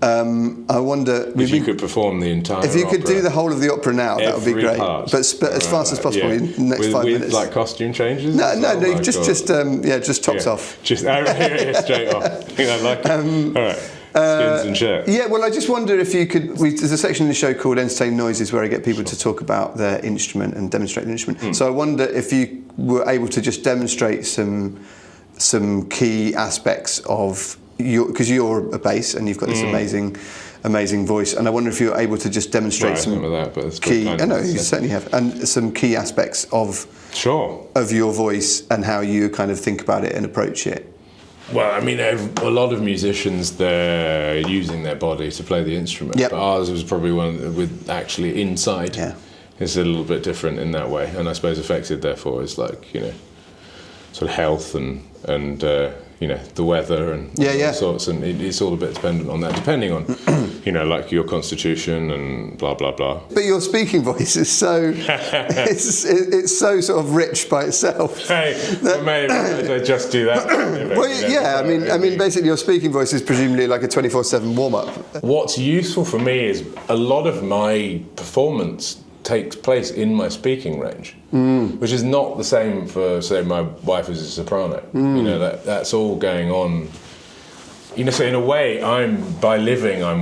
I wonder if you could perform the entire. If you could opera, do the whole of the opera now, that would be great. But as fast as possible in the next 5 minutes. With like costume changes. No, just tops off. Just straight off. I think I like it. All right. Skins and shirts. Yeah, well, I just wonder if you could. There's a section in the show called Entertaining Noises where I get people to talk about their instrument and demonstrate the instrument. So I wonder if you were able to just demonstrate some key aspects of because you're a bass and you've got this amazing voice, and I wonder if you're able to just demonstrate some key. I know you certainly have, and some key aspects of your voice and how you kind of think about it and approach it. Well, I mean, a lot of musicians, they're using their body to play the instrument. But ours was probably one with actually inside. Yeah. It's a little bit different in that way, and I suppose affected, therefore, is like, sort of health and the weather and all sorts, and it's all a bit dependent on that, depending on, like your constitution and blah, blah, blah. But your speaking voice is so, it's so sort of rich by itself. Hey, maybe I just do that. I mean, basically your speaking voice is presumably like a 24/7 warm-up. What's useful for me is a lot of my performance takes place in my speaking range, which is not the same for, say, my wife is a soprano. That's all going on. So in a way, I'm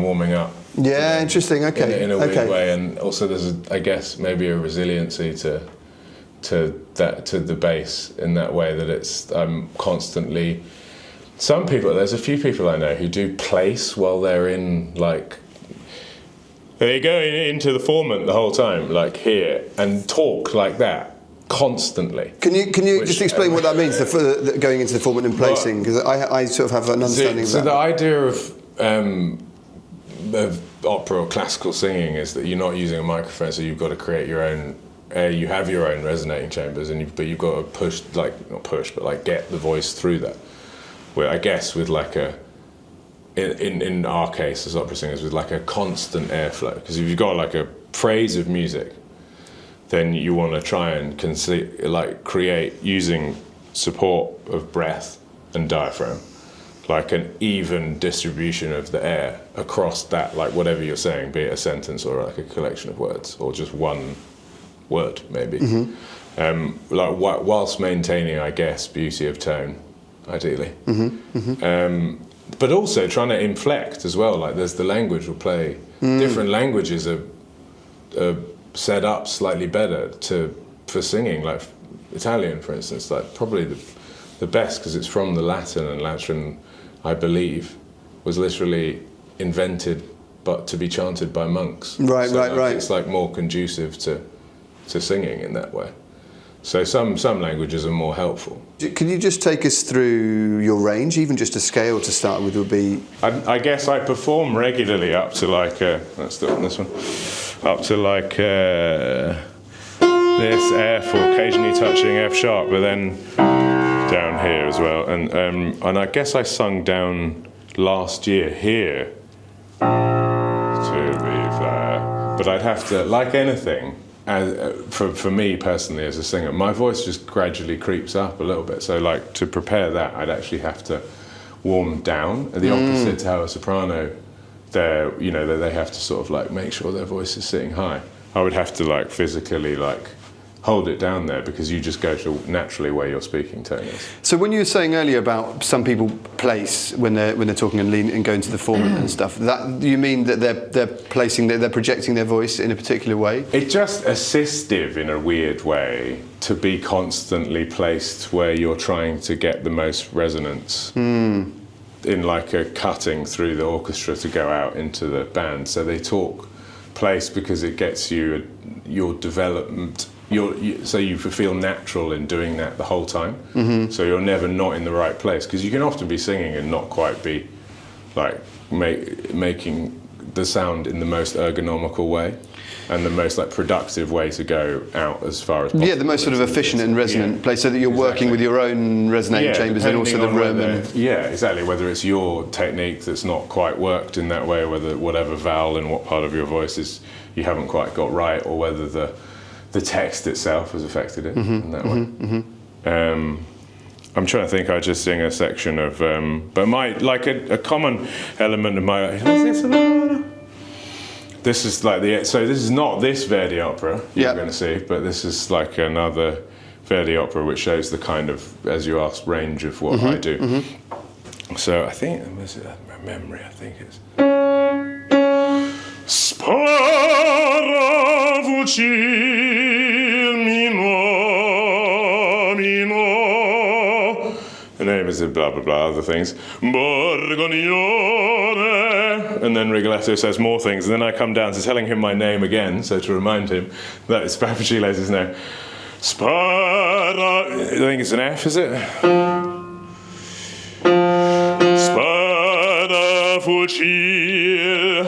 warming up. Yeah, interesting. Okay. In a weird way, and also there's, I guess, maybe a resiliency to the bass in that way that I'm constantly. There's a few people I know who do place while they're in like. They go into the formant the whole time, like here, and talk like that constly. Can you just explain what that means, the going into the formant and placing? Because I sort of have an understanding of that. So the idea of opera or classical singing is that you're not using a microphone, so you've got to create your own. You have your own resonating chambers, but you've got to get the voice through that. Where I guess with like in our case as opera singers, with like a constant airflow. Because if you've got like a phrase of music, then you want to try and create, using support of breath and diaphragm, like an even distribution of the air across that, like whatever you're saying, be it a sentence or like a collection of words or just one word maybe. Whilst maintaining, I guess, beauty of tone, ideally. But also trying to inflect as well. Like there's the language will play. Different languages are set up slightly better for singing. Like Italian, for instance, like probably the best because it's from the Latin, and Latin, I believe, was literally invented but to be chanted by monks. Right. It's like more conducive to singing in that way. So some languages are more helpful. Can you just take us through your range, even just a scale to start with would be? I guess I perform regularly up to like, let's do it on this one, up to like this F, or occasionally touching F sharp, but then down here as well. And I guess I sung down last year here to be fair, but I'd have to, like anything, for me personally as a singer, my voice just gradually creeps up a little bit. So like to prepare that, I'd actually have to warm down. The opposite to how a soprano, they have to sort of like make sure their voice is sitting high. I would have to like physically like hold it down there, because you just go to naturally where your speaking tone is. So when you were saying earlier about some people place when they're talking and going to the formant and stuff, that you mean that they're projecting their voice in a particular way? It's just assistive in a weird way to be constantly placed where you're trying to get the most resonance in like a cutting through the orchestra to go out into the band. So they talk place because it gets you your development. So you feel natural in doing that the whole time. So you're never not in the right place, because you can often be singing and not quite be like making the sound in the most ergonomical way and the most like productive way to go out as far as possible. Yeah, the most sort of efficient and resonant place, so that you're working with your own resonating chambers and also the room. Yeah, exactly. Whether it's your technique that's not quite worked in that way, whether whatever vowel and what part of your voice is you haven't quite got right, or whether the text itself has affected it in that way. I'm trying to think. I just sing a section of, but a common element of my. This is like so this is not this Verdi opera you're going to see, but this is like another Verdi opera which shows the kind of, as you asked, range of what I do. So I think, was it my memory? I think it's. Spara fucil mino. The name is blah blah blah, other things. Borgonione. And then Rigoletto says more things, and then I come down to telling him my name again, so to remind him that it's Papacile's his name. Spara. I think it's an F, is it? Spara fucil.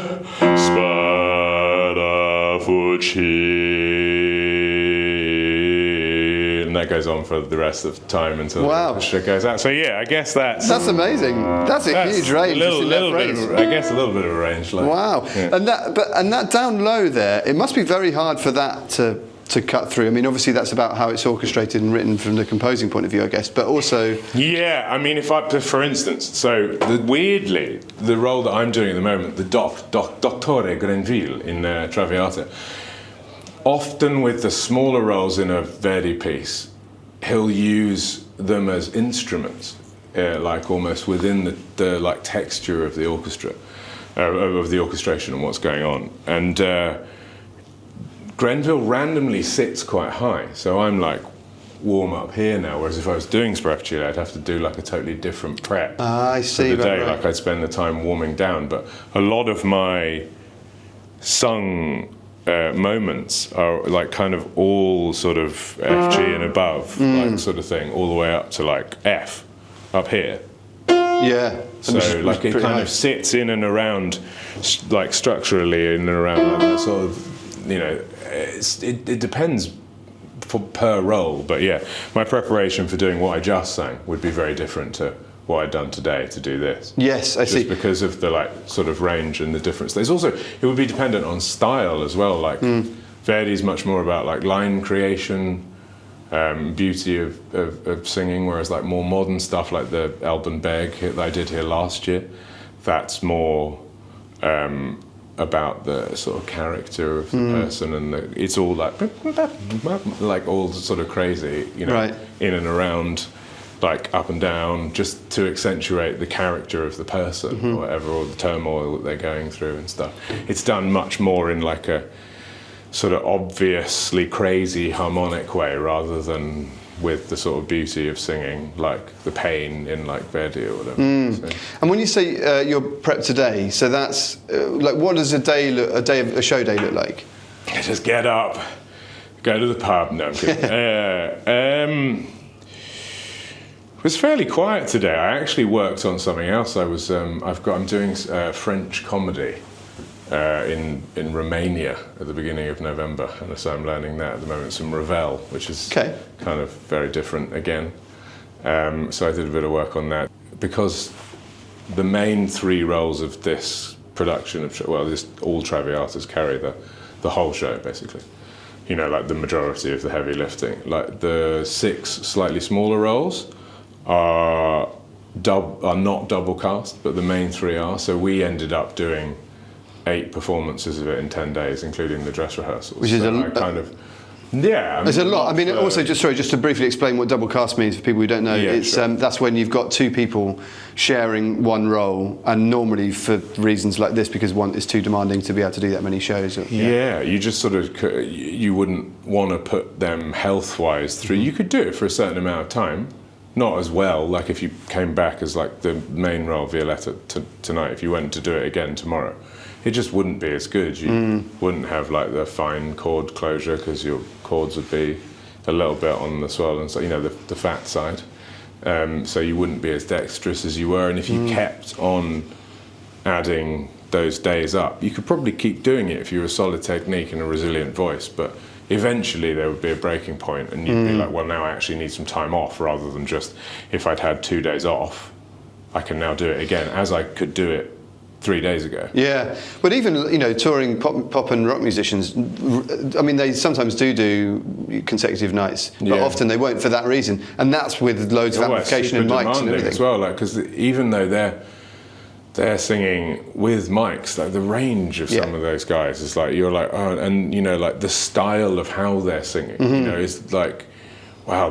Spara fucil. And that goes on for the rest of the time until the orchestra goes out. So yeah, I guess that's amazing. That's a huge range. I guess a little bit of a range. Like, wow. Yeah. And that down low there, it must be very hard for that to cut through. I mean, obviously that's about how it's orchestrated and written from the composing point of view, I guess, but also... Yeah, I mean, for instance, so weirdly, the role that I'm doing at the moment, the Doctor Grenvil in Traviata, often with the smaller roles in a Verdi piece, he'll use them as instruments, like almost within the like texture of the orchestra, of the orchestration and what's going on. And Grenvil randomly sits quite high, so I'm like warm up here now, whereas if I was doing Sparafugile, I'd have to do like a totally different prep I see, for the day. Right. Like I'd spend the time warming down, but a lot of my sung moments are like kind of all sort of F, G and above, like sort of thing, all the way up to like F, up here. Yeah. So like it kind of sits in and around, like structurally in and around like that sort of, you know, it depends per role, but yeah, my preparation for doing what I just sang would be very different to what I'd done today to do this. Yes, I see. Just because of the like sort of range and the difference. There's also, it would be dependent on style as well. Like Verdi's much more about like line creation, beauty of singing, whereas like more modern stuff like the Alban Berg that I did here last year, that's more about the sort of character of the person, and it's all like all sort of crazy, you know, right. in and around, like up and down, just to accentuate the character of the person or whatever, or the turmoil that they're going through and stuff. It's done much more in like a sort of obviously crazy harmonic way, rather than with the sort of beauty of singing, like the pain in like Verdi or whatever. So. And when you say your prep today, so that's like, what does a show day look like? Just get up, go to the pub. No, I'm kidding. It was fairly quiet today. I actually worked on something else. I'm doing French comedy in Romania at the beginning of November, and so I'm learning that at the moment. Some Ravel, which is kind of very different again. So I did a bit of work on that, because the main three roles of this production of all traviatas carry the whole show basically. You know, like the majority of the heavy lifting. Like the 6 slightly smaller roles are not double cast, but the main 3 are. So we ended up doing 8 performances of it in 10 days, including the dress rehearsals. Which is it's a lot. I mean, also just to briefly explain what double cast means for people who don't know. That's when you've got 2 people sharing one role, and normally for reasons like this, because one is too demanding to be able to do that many shows. You just sort of, you wouldn't want to put them health-wise through. You could do it for a certain amount of time. Not as well, like if you came back as like the main role, Violetta, tonight, if you went to do it again tomorrow, it just wouldn't be as good. You wouldn't have like the fine chord closure, because your chords would be a little bit on the swell and so, you know, the fat side. So you wouldn't be as dexterous as you were. And if you kept on adding those days up, you could probably keep doing it if you were a solid technique and a resilient voice, but eventually there would be a breaking point, and you'd be like, well, now I actually need some time off, rather than just, if I'd had 2 days off, I can now do it again, as I could do it 3 days ago. Yeah, but even, you know, touring pop and rock musicians, I mean, they sometimes do consecutive nights, but often they won't for that reason, and that's with loads of amplification and mics and everything as well. Like, because even though they're singing with mics, like the range of some of those guys is like, you're like, oh, and you know, like the style of how they're singing, you know, is like, wow,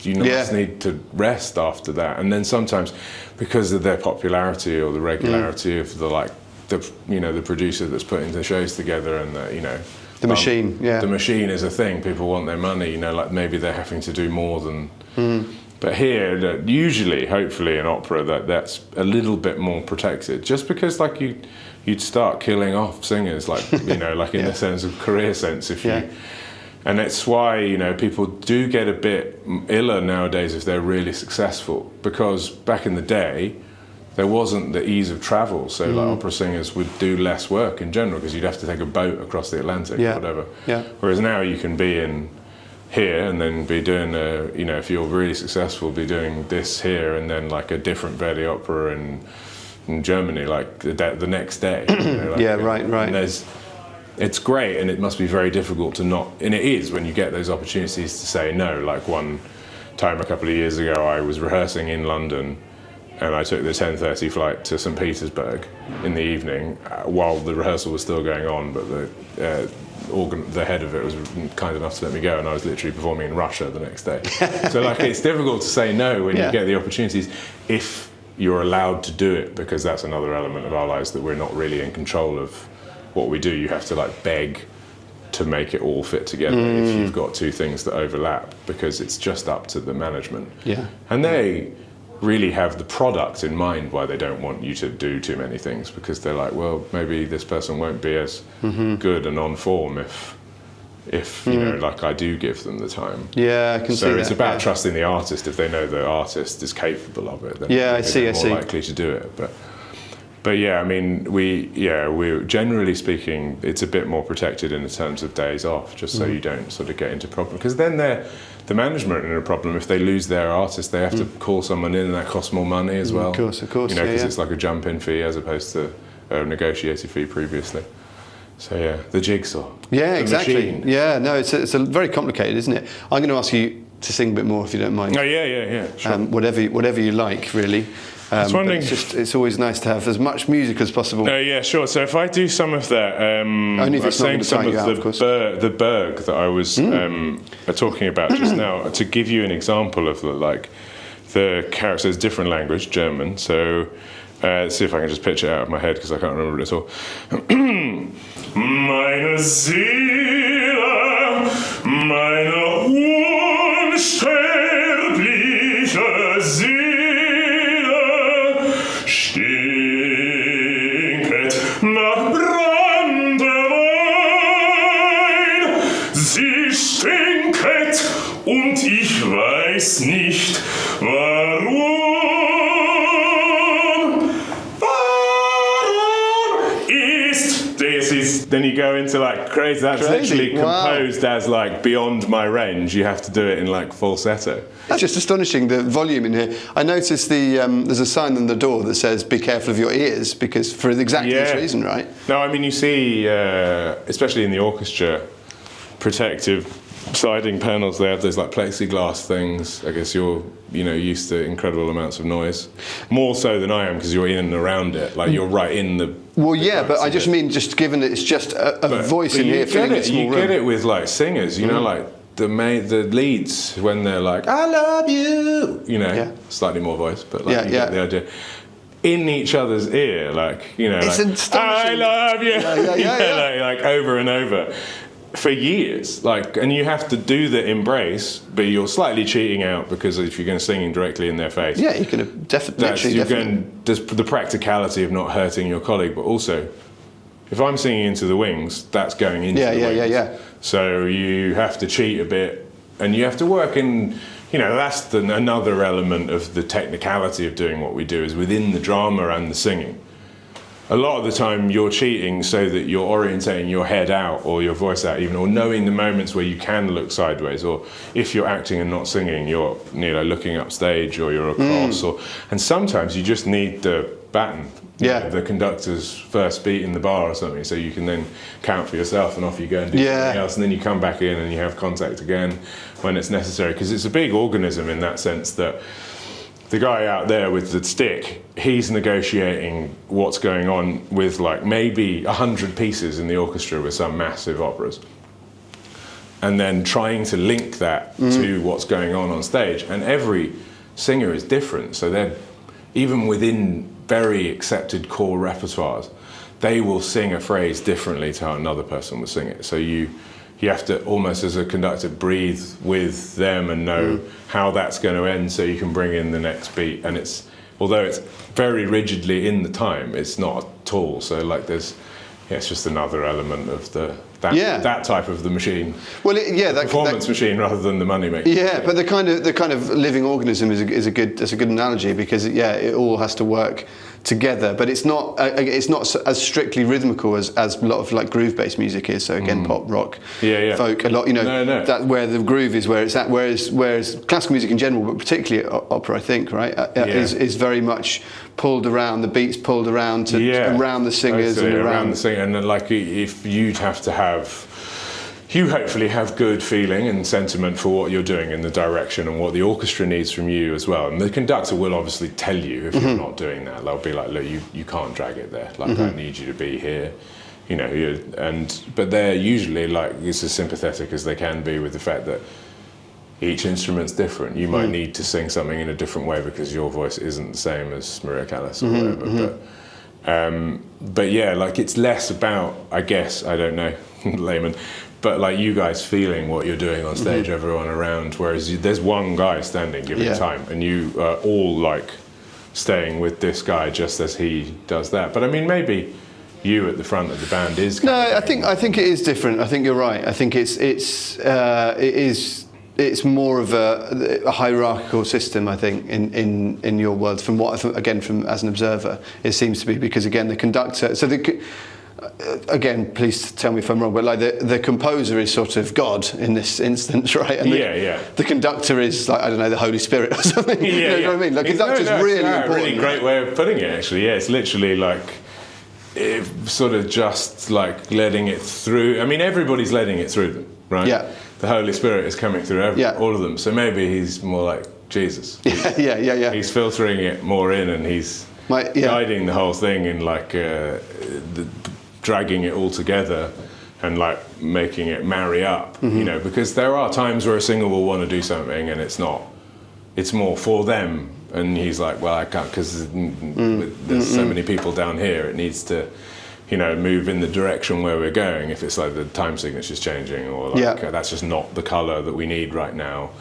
you must need to rest after that. And then sometimes, because of their popularity or the regularity of the producer that's putting the shows together, and the machine, the machine is a thing. People want their money, you know, like maybe they're having to do more than. But here, usually, hopefully, in opera, that's a little bit more protected, just because, like, you'd start killing off singers, like, you know, like in the sense of career sense, if you. And it's why, you know, people do get a bit iller nowadays if they're really successful, because back in the day, there wasn't the ease of travel, so like opera singers would do less work in general, because you'd have to take a boat across the Atlantic or whatever. Whereas now you can be in here and then be doing you know, if you're really successful, be doing this here and then like a different Verdi opera in Germany like the next day. You know, like, right. And it's great, and it must be very difficult to not, and it is when you get those opportunities to say no. Like one time a couple of years ago, I was rehearsing in London, and I took the 10:30 flight to St. Petersburg in the evening while the rehearsal was still going on, but the head of it was kind enough to let me go, and I was literally performing in Russia the next day. So like, it's difficult to say no when you get the opportunities, if you're allowed to do it, because that's another element of our lives, that we're not really in control of what we do. You have to like beg to make it all fit together if you've got 2 things that overlap, because it's just up to the management. And they really have the product in mind, why they don't want you to do too many things, because they're like, well, maybe this person won't be as good and on form if you know, like I do give them the time. I can see that. So it's about trusting the artist. If they know the artist is capable of it, then I see. more likely to do it. But yeah, I mean, we're generally speaking, it's a bit more protected in the terms of days off, just so you don't sort of get into problem. Because then the management are in a problem. If they lose their artist, they have to call someone in, and that costs more money as well. Of course. You know, because it's like a jump-in fee as opposed to a negotiated fee previously. So yeah, the jigsaw. Yeah, the exactly. machine. Yeah, no, it's a very complicated, isn't it? I'm going to ask you to sing a bit more if you don't mind. Oh yeah, sure. Whatever you like, really. wondering, it's always nice to have as much music as possible. Yeah, sure. So if I do some of that, only if I it's not going sang to some tie of you out, of course. the Berg that I was talking about just now, to give you an example of the characters, different language, German. So let's see if I can just pitch it out of my head because I can't remember it at all. Meine Seele, meine unsterbliche Seele stinket nach Brandewein. Sie stinket und ich weiß nicht warum. Then you go into crazy. That's literally composed as beyond my range. You have to do it in falsetto. It's just astonishing, the volume in here. I noticed there's a sign on the door that says "Be careful of your ears," because for exactly this reason, right? No, I mean you see, especially in the orchestra, protective siding panels. They have those plexiglass things. I guess you're used to incredible amounts of noise, more so than I am because you're in and around it. You're right in the. Well, yeah, but I just mean, just given that it's just a voice in here filling a small room. You get it with singers, the leads when they're I love you, slightly more voice, but you get the idea. In each other's ear, it's astonishing. I love you, over and over. For years, and you have to do the embrace, but you're slightly cheating out because if you're going to sing directly in their face, you're going to definitely. There's the practicality of not hurting your colleague, but also, if I'm singing into the wings, that's going into the wings. Yeah. So you have to cheat a bit, and you have to work in. That's another element of the technicality of doing what we do is within the drama and the singing. A lot of the time you're cheating so that you're orientating your head out or your voice out even, or knowing the moments where you can look sideways, or if you're acting and not singing, you're looking upstage or you're across, and sometimes you just need the baton, the conductor's first beat in the bar or something, so you can then count for yourself and off you go and do something else, and then you come back in and you have contact again when it's necessary, because it's a big organism in that sense that the guy out there with the stick, he's negotiating what's going on with maybe 100 pieces in the orchestra with some massive operas. And then trying to link that to what's going on stage. And every singer is different. So they're, even within very accepted core repertoires, they will sing a phrase differently to how another person would sing it. So you have to almost, as a conductor, breathe with them and know how that's going to end so you can bring in the next beat. And although it's very rigidly in the time, it's not at all. So it's just another element of that type of the machine. Well, the performance machine rather than the money maker. Yeah, but the kind of living organism is a good analogy, because it all has to work together, but it's not as strictly rhythmical as a lot of groove-based music is. So again, pop, rock, folk, a lot. That where the groove is where it's at. Whereas classical music in general, but particularly opera, I think, right, is very much pulled around. The beats pulled around around the singers and around the singer. And if you'd have to have. You hopefully have good feeling and sentiment for what you're doing in the direction and what the orchestra needs from you as well. And the conductor will obviously tell you if you're not doing that. They'll be look, you can't drag it there. I need you to be here. But they're usually as sympathetic as they can be with the fact that each instrument's different. You might need to sing something in a different way because your voice isn't the same as Maria Callas or whatever. But it's less about, I guess, I don't know, layman, but you guys feeling what you're doing on stage, everyone around, whereas there's one guy standing giving time, and you are all staying with this guy just as he does that. But I mean, maybe you at the front of the band is. I think it is different. I think you're right. I think it is it's more of a hierarchical system, I think, in your words. From what again, from as an observer, it seems to be, because again the conductor. So again, please tell me if I'm wrong, but like the composer is sort of God in this instance, right? And the conductor is like, I don't know, the Holy Spirit or something. You know what I mean? Like conductor's really important. Really great way of putting it, actually. Yeah, it's literally like sort of just like letting it through. I mean, everybody's letting it through them, right? Yeah. The Holy Spirit is coming through all of them. So maybe he's more like Jesus. Yeah. He's filtering it more in, and he's guiding the whole thing in like dragging it all together and like making it marry up, you know, because there are times where a singer will want to do something and it's more for them, and he's like, well, I can't, because there's so many people down here, it needs to, you know, move in the direction where we're going. If it's like the time signature's changing, or like that's just not the colour that we need right now,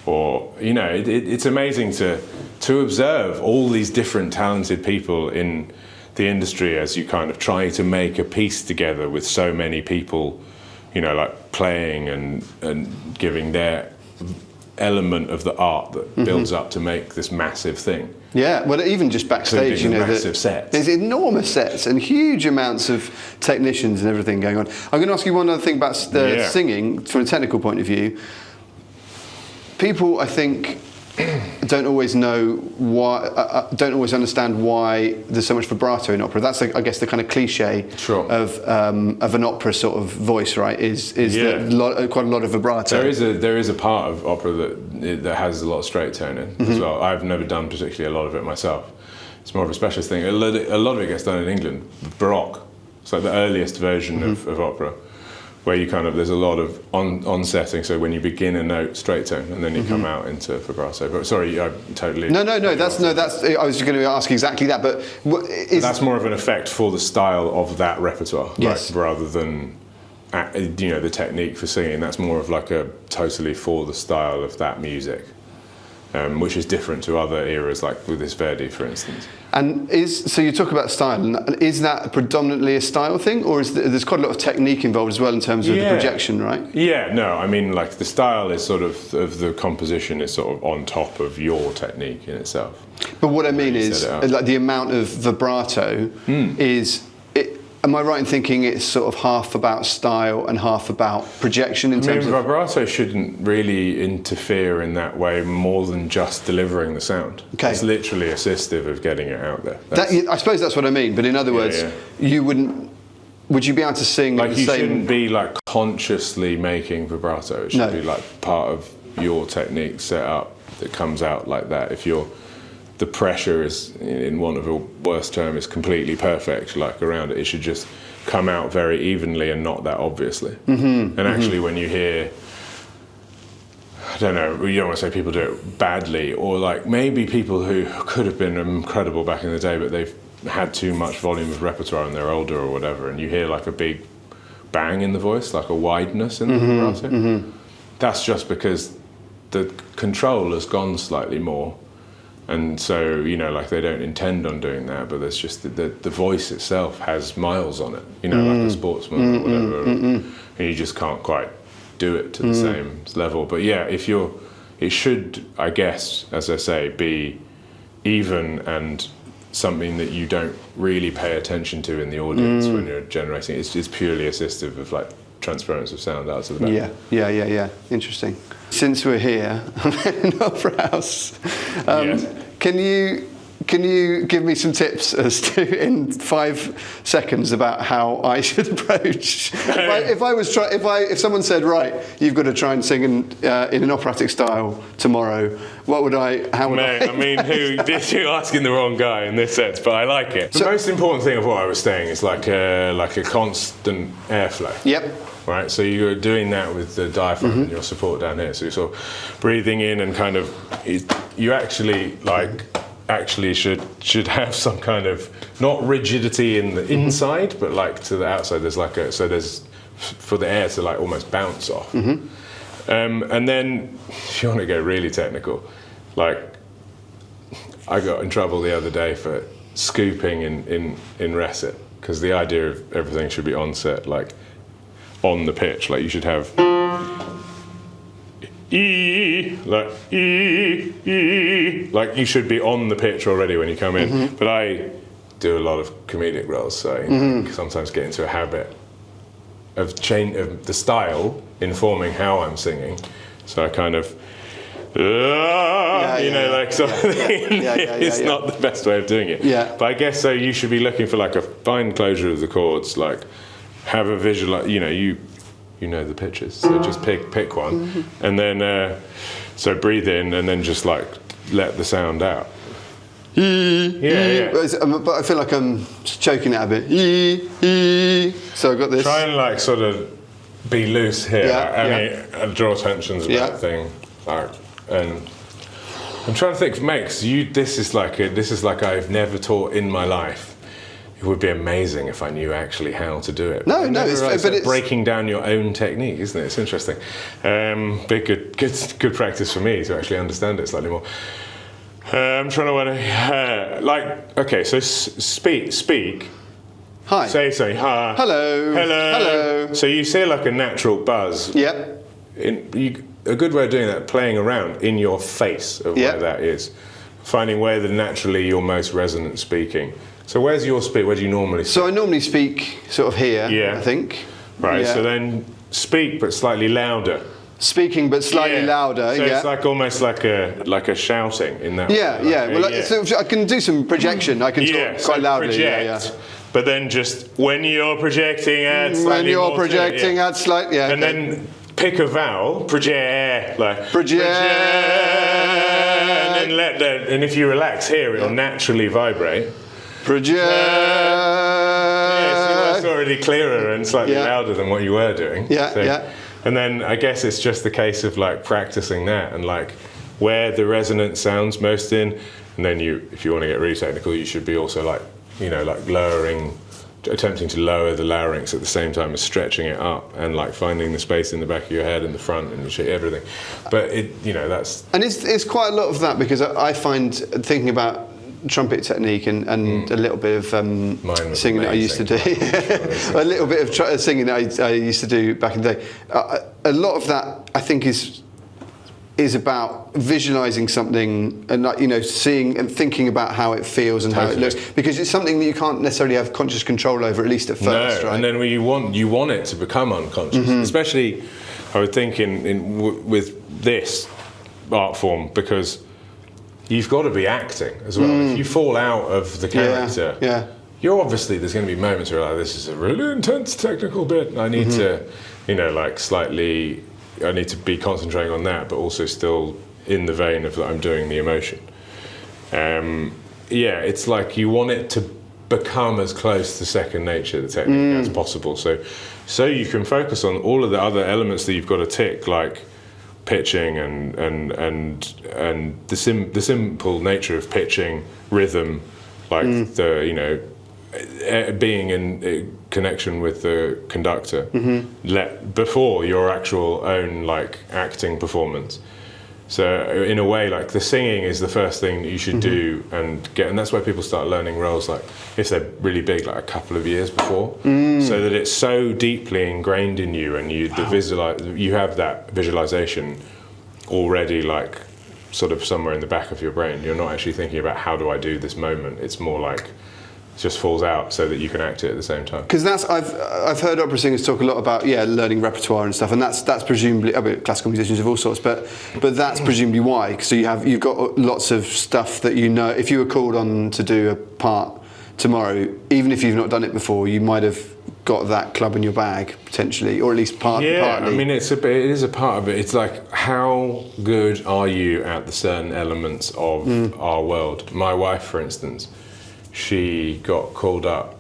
or, you know, it's amazing to observe all these different talented people in the industry as you kind of try to make a piece together with so many people, you know, like playing and giving their element of the art that builds up to make this massive thing. Yeah, well, even just backstage, you know, massive sets. There's enormous sets and huge amounts of technicians and everything going on. I'm going to ask you one other thing about singing from a technical point of view. People, I think, don't always know why, don't always understand why there's so much vibrato in opera. That's, I guess, the kind of cliche of an opera sort of voice, right? Is quite a lot of vibrato. There is a part of opera that has a lot of straight tone in as well. I've never done particularly a lot of it myself. It's more of a specialist thing. A lot of it gets done in England. Baroque, it's like the earliest version of opera, where you kind of, there's a lot of on-setting, so when you begin a note, straight tone, and then you come out into vibrato. But sorry, I totally... No, that's I was going to ask exactly that, but... that's more of an effect for the style of that repertoire, right? Rather than, you know, the technique for singing. That's more of like a totally for the style of that music. Which is different to other eras, like with this Verdi, for instance. And so you talk about style, and is that predominantly a style thing, or is there's quite a lot of technique involved as well in terms of the projection, right? Yeah, no, I mean, like the style is sort of the composition is sort of on top of your technique in itself. But what I mean is, like the amount of vibrato is... Am I right in thinking it's sort of half about style and half about projection in terms of... vibrato shouldn't really interfere in that way more than just delivering the sound. Okay. It's literally assistive of getting it out there. I suppose that's what I mean, but in other words, you wouldn't... Would you be able to sing like the same... Like you shouldn't be like consciously making vibrato. It should be like part of your technique set up that comes out like that. If you're... The pressure is, in want of a worse term, is completely perfect, like around it. It should just come out very evenly and not that obviously. And actually when you hear, I don't know, you don't want to say people do it badly, or like maybe people who could have been incredible back in the day, but they've had too much volume of repertoire and they're older or whatever, and you hear like a big bang in the voice, like a wideness in the vibrato. That's just because the control has gone slightly more. And so, you know, like they don't intend on doing that, but there's just the voice itself has miles on it, you know, like a sportsman or whatever, and you just can't quite do it to the same level. But yeah, it should, I guess, as I say, be even and something that you don't really pay attention to in the audience when you're generating. It's purely assistive of like transference of sound out to the back. Yeah. Interesting. Since we're here in an opera house, can you give me some tips as to, in 5 seconds, about how I should approach? If someone said, right, you've got to try and sing in an operatic style tomorrow, how would I? I mean, you're asking the wrong guy in this sense, but I like it. The most important thing of what I was saying is like a constant airflow. Yep. Right, so you're doing that with the diaphragm and your support down here. So you're sort of breathing in and kind of, you actually should have some kind of, not rigidity in the inside, but like to the outside. There's like there's for the air to like almost bounce off. And then if you want to go really technical, like I got in trouble the other day for scooping in recit, because the idea of everything should be on set, like on the pitch, like you should have, like like you should be on the pitch already when you come in. But I do a lot of comedic roles, so I sometimes get into a habit of the style informing how I'm singing. So I kind of, it's not the best way of doing it. Yeah. But I guess so. You should be looking for like a fine closure of the chords, like have a visual, you know the pitches, so just pick one, and then so breathe in, and then just like let the sound out. But I feel like I'm just choking it a bit. So I've got this. Try and like sort of be loose here. And draw tensions about thing. Like, and I'm trying to think, mate, 'cause this is like I've never taught in my life. It would be amazing if I knew actually how to do it. It's breaking down your own technique, isn't it? It's interesting. Be good practice for me to actually understand it slightly more. I'm trying to okay, so speak. Hi. Say something. Hi. Hello. So you say like a natural buzz. Yep. A good way of doing that, playing around in your face of where that is, finding where naturally you're most resonant speaking. So where's your speak? Where do you normally speak? So I normally speak sort of here, I think. Right, Yeah. so then speak but slightly louder. Speaking but slightly louder, so it's like almost like a shouting in that way. So I can do some projection. I can talk quite loudly. Project, but then just when you're projecting, add slightly more projecting, add slightly, and then pick a vowel, project, like project, and if you relax here, it'll naturally vibrate. Project. So that's already clearer and slightly louder than what you were doing. And then I guess it's just the case of like practicing that and like where the resonance sounds most in, and then if you want to get really technical, you should be also like attempting to lower the larynx at the same time as stretching it up, and like finding the space in the back of your head and the front and everything. But that's... And it's quite a lot of that, because I find thinking about trumpet technique and a little bit of singing that I used to do. A little bit of singing that I used to do back in the day. A lot of that, I think, is about visualizing something and seeing and thinking about how it feels and how it looks, because it's something that you can't necessarily have conscious control over, at least at first. No, right? and then when you want it to become unconscious, especially I would think with this art form, because you've got to be acting as well. If you fall out of the character, you're obviously, there's going to be moments where like, this is a really intense technical bit, and I need to, I need to be concentrating on that, but also still in the vein of that I'm doing the emotion. It's like you want it to become as close to second nature, the technique, as possible. So you can focus on all of the other elements that you've got to tick, like pitching and the simple nature of pitching, rhythm, like being in connection with the conductor, before your actual own like acting performance. So in a way, like the singing is the first thing that you should do and that's why people start learning roles, like if they're really big, like a couple of years before, so that it's so deeply ingrained in you, and you have that visualization already, like sort of somewhere in the back of your brain. You're not actually thinking about how do I do this moment. It's more like it just falls out so that you can act it at the same time. Because I've heard opera singers talk a lot about learning repertoire and stuff, and that's presumably classical musicians of all sorts, but that's presumably why. So you've got lots of stuff that if you were called on to do a part tomorrow, even if you've not done it before, you might have got that club in your bag potentially, or at least partly. I mean, it is a part of it. It's like, how good are you at the certain elements of our world? My wife, for instance, she got called up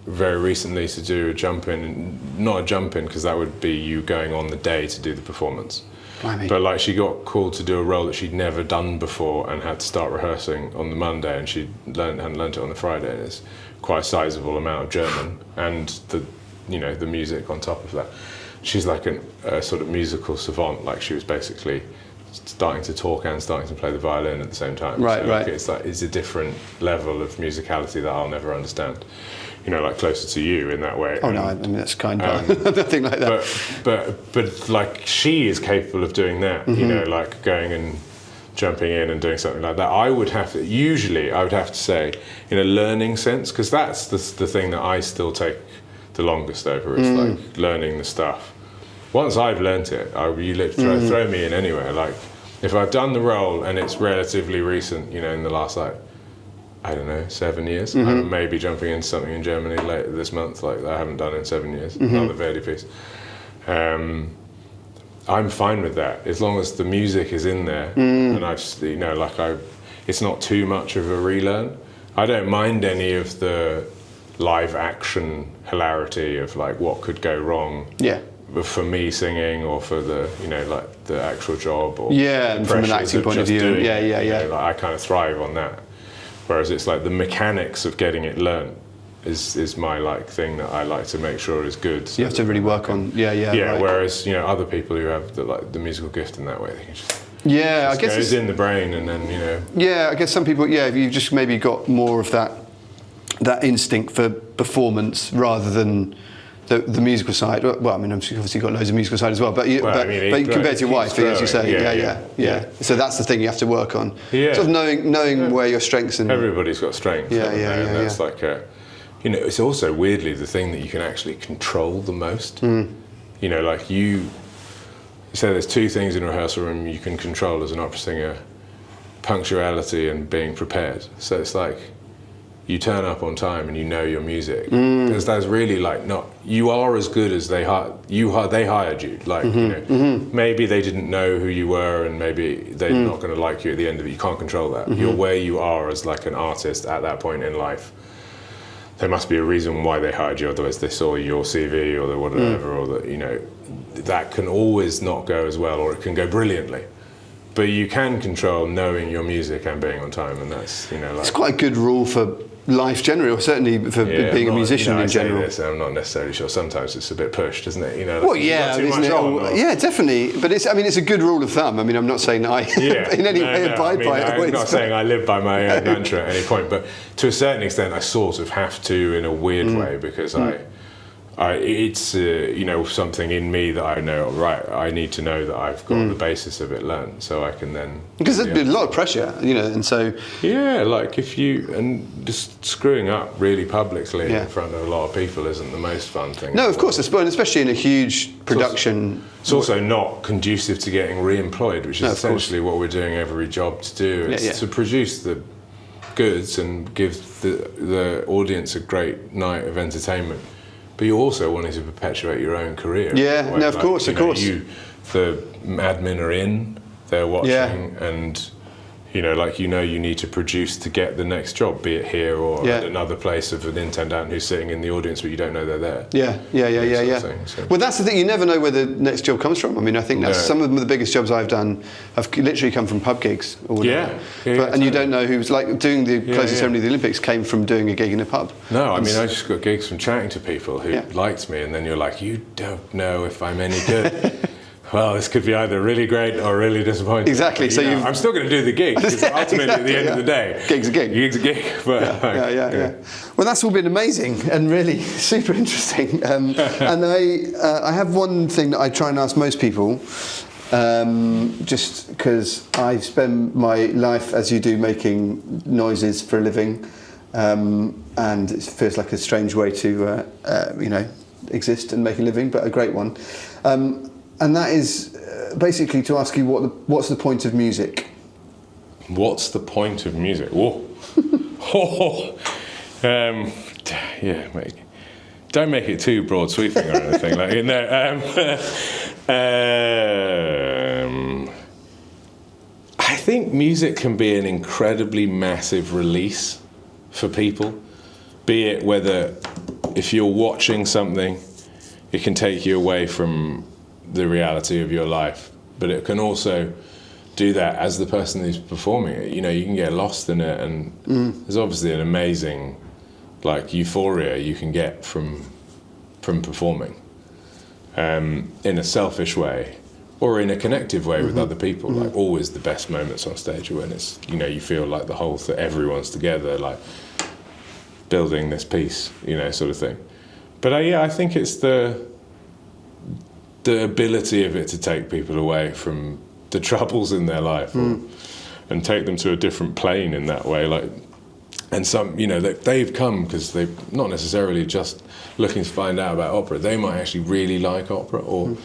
very recently to do a jump-in, not a jump-in because that would be you going on the day to do the performance. Blimey. But like she got called to do a role that she'd never done before and had to start rehearsing on the Monday, and she hadn't learnt it on the Friday, and it's quite a sizable amount of German and the music on top of that. She's like a sort of musical savant, like she was basically starting to talk and starting to play the violin at the same time. Right, so right. It's a different level of musicality that I'll never understand. Like closer to you in that way. Oh no, I mean that's kind, but nothing like that. But like she is capable of doing that. Like going and jumping in and doing something like that. I would have to say, in a learning sense, because that's the thing that I still take the longest over. Is like learning the stuff. Once I've learnt it, throw me in anywhere. Like if I've done the role and it's relatively recent, in the last 7 years. I'm maybe jumping into something in Germany later this month, like I haven't done in 7 years, another Verdi piece. I'm fine with that, as long as the music is in there, and it's not too much of a relearn. I don't mind any of the live action hilarity of like what could go wrong. Yeah. For me singing, or for the the actual job, or and from an acting point of view, I kind of thrive on that. Whereas it's like the mechanics of getting it learned is my thing that I like to make sure is good. So you have to really work on. Right. Whereas other people who have the musical gift in that way, they can just I guess goes in the brain, and then I guess some people if you've just maybe got more of that instinct for performance rather than the musical side. Well, I mean, obviously you've got loads of musical side as well, but compared to your wife, as you say, So that's the thing you have to work on. Yeah. Sort of knowing where your strengths and everybody's got strengths. And that's like it's also weirdly the thing that you can actually control the most. Like you say, there's two things in a rehearsal room you can control as an opera singer: punctuality and being prepared. So it's like, you turn up on time and you know your music, because that's really you are as good as they hired you. Maybe they didn't know who you were, and maybe they're not going to like you at the end of it. You can't control that. You're where you are as an artist at that point in life. There must be a reason why they hired you, otherwise they saw your CV or the whatever, or that can always not go as well, or it can go brilliantly. But you can control knowing your music and being on time, and that's it's quite a good rule for life generally, or certainly for being a musician in general. I say this, I'm not necessarily sure. Sometimes it's a bit pushed, isn't it? Isn't it? Definitely. But it's a good rule of thumb. I mean, I'm not saying that I in any way abide by it. I'm not saying I live by my own mantra at any point, but to a certain extent, I sort of have to in a weird way, because it's something in me that I know. Right, I need to know that I've got the basis of it learned, so I can then. Because there's been a lot of pressure, and so. If and just screwing up really publicly in front of a lot of people isn't the most fun thing. No, of course, especially in a huge production. It's also not conducive to getting re-employed, which is essentially what we're doing every job to do. It's to produce the goods and give the audience a great night of entertainment. But you also wanted to perpetuate your own career. Yeah, no, of course. The admin are in, they're watching, and you need to produce to get the next job, be it here or at another place of an intendant who's sitting in the audience, but you don't know they're there. So. Well, that's the thing. You never know where the next job comes from. I mean, I think that's some of the biggest jobs I've done have literally come from pub gigs. Or whatever. And you don't know who's doing the closing ceremony of the Olympics came from doing a gig in a pub. No, I mean, I just got gigs from chatting to people who liked me, and then you're like, you don't know if I'm any good. Well, this could be either really great or really disappointing. Exactly. But, I'm still going to do the gig, because ultimately at the end of the day, gig's a gig. Gig's a gig. But Well, that's all been amazing and really super interesting. And I have one thing that I try and ask most people, just because I spend my life, as you do, making noises for a living, and it feels like a strange way to exist and make a living, but a great one. And that is basically to ask you what's the point of music? What's the point of music? Whoa. Mate. Don't make it too broad sweeping or anything. I think music can be an incredibly massive release for people. Be it whether if you're watching something, it can take you away from the reality of your life, but it can also do that as the person who's performing it. You can get lost in it, and there's obviously an amazing euphoria you can get from performing. In a selfish way, or in a connective way with other people. Like always the best moments on stage are when it's, you know, you feel like the whole everyone's together, like building this piece, you know, sort of thing. But I think it's the ability of it to take people away from the troubles in their life, and take them to a different plane in that way. Like, and some, you know, they've come because they're not necessarily just looking to find out about opera. They might actually really like opera, or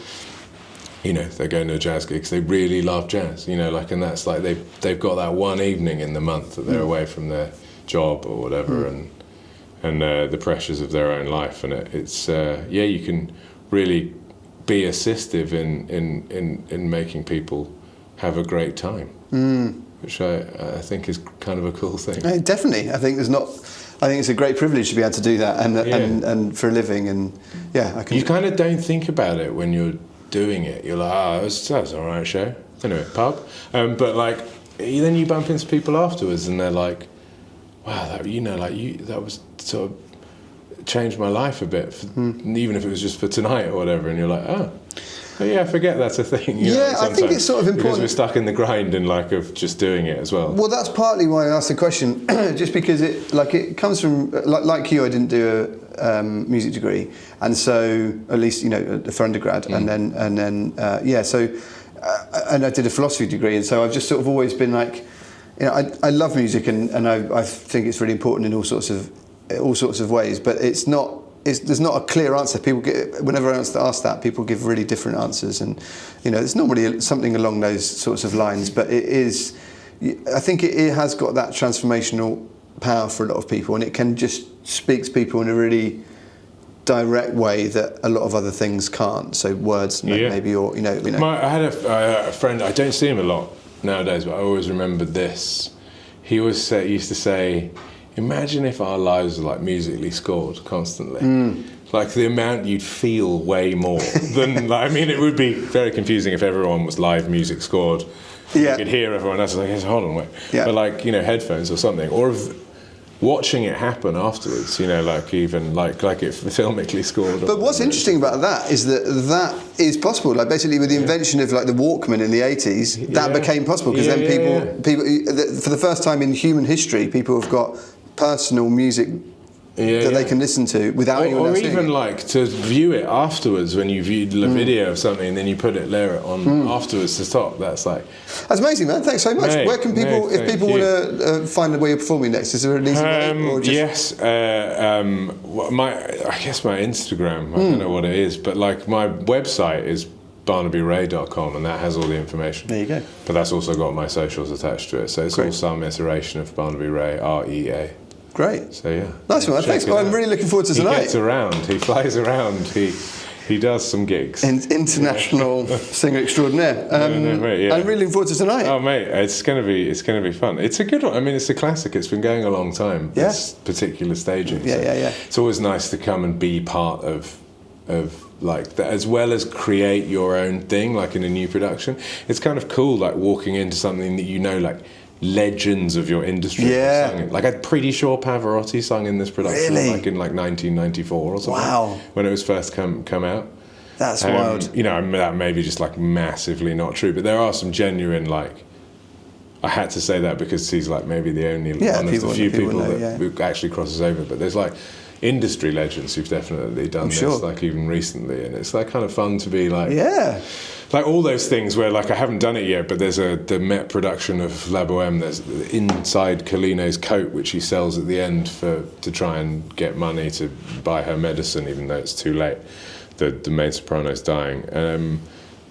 you know, they're going to a jazz gig because they really love jazz. You know, like, and that's like they've got that one evening in the month that they're away from their job or whatever, and the pressures of their own life, and it's you can really be assistive in making people have a great time, which I think is kind of a cool thing. Definitely, I think it's a great privilege to be able to do that, and for a living, and you kind of don't think about it when you're doing it. You're like, that was all right show. Anyway, pub, but like then you bump into people afterwards, and they're like, wow, that was sort of changed my life a bit, even if it was just for tonight or whatever. And you're like, oh yeah, I forget that's a thing. You know, I think it's sort of important because we're stuck in the grind and like of just doing it as well. Well, that's partly why I asked the question, just because it comes from like you. I didn't do a music degree, and so at least, you know, for undergrad, and then and I did a philosophy degree, and so I've just sort of always been like, you know, I love music, and I think it's really important in all sorts of ways, but there's not a clear answer. People whenever I ask that, people give really different answers, and you know, it's normally something along those sorts of lines. But I think it has got that transformational power for a lot of people, and it can just speak to people in a really direct way that a lot of other things can't. So words, maybe, or you know. I had a friend. I don't see him a lot nowadays, but I always remembered this. He always used to say, imagine if our lives were like musically scored constantly. Like the amount you'd feel way more than, like, I mean, it would be very confusing if everyone was live music scored. You could hear everyone else like, hold on, wait. But like, you know, headphones or something, or watching it happen afterwards, you know, like even like it filmically scored. But what's interesting about that is that is possible. Like basically with the invention of like the Walkman in the 80s, that became possible because then people for the first time in human history, people have got personal music that they can listen to without anyone else. Or even like to view it afterwards when you viewed a video of something and then you layer it on afterwards to stop. That's amazing, man. Thanks so much. Where can people, if people want to find where you're performing next, is there an easy way? Or just... Yes, I guess my Instagram. I don't know what it is, but like my website is barnabyrea.com, and that has all the information. There you go. But that's also got my socials attached to it, so it's all some iteration of Barnaby Rea, REA. Great. So yeah. Nice one. Thanks. Well, I'm really looking forward to tonight. He gets around. He flies around. He does some gigs. International singer extraordinaire. I'm really looking forward to tonight. Oh mate, it's gonna be fun. It's a good one. I mean, it's a classic. It's been going a long time. This particular staging. Yeah. It's always nice to come and be part of like that, as well as create your own thing, like in a new production. It's kind of cool, like walking into something that you know, like legends of your industry. Like I'm pretty sure Pavarotti sung in this production, like in like 1994 or something. Wow. When it was first come out. That's wild. You know, that may be just like massively not true, but there are some genuine, like, I had to say that because he's like maybe the only one of the few people who actually crosses over, but there's like industry legends who've definitely done this, like even recently, and it's like kind of fun to be like, like all those things where like I haven't done it yet, but there's the Met production of La Bohème. There's inside Collino's coat, which he sells at the end to try and get money to buy her medicine, even though it's too late. The main soprano's dying.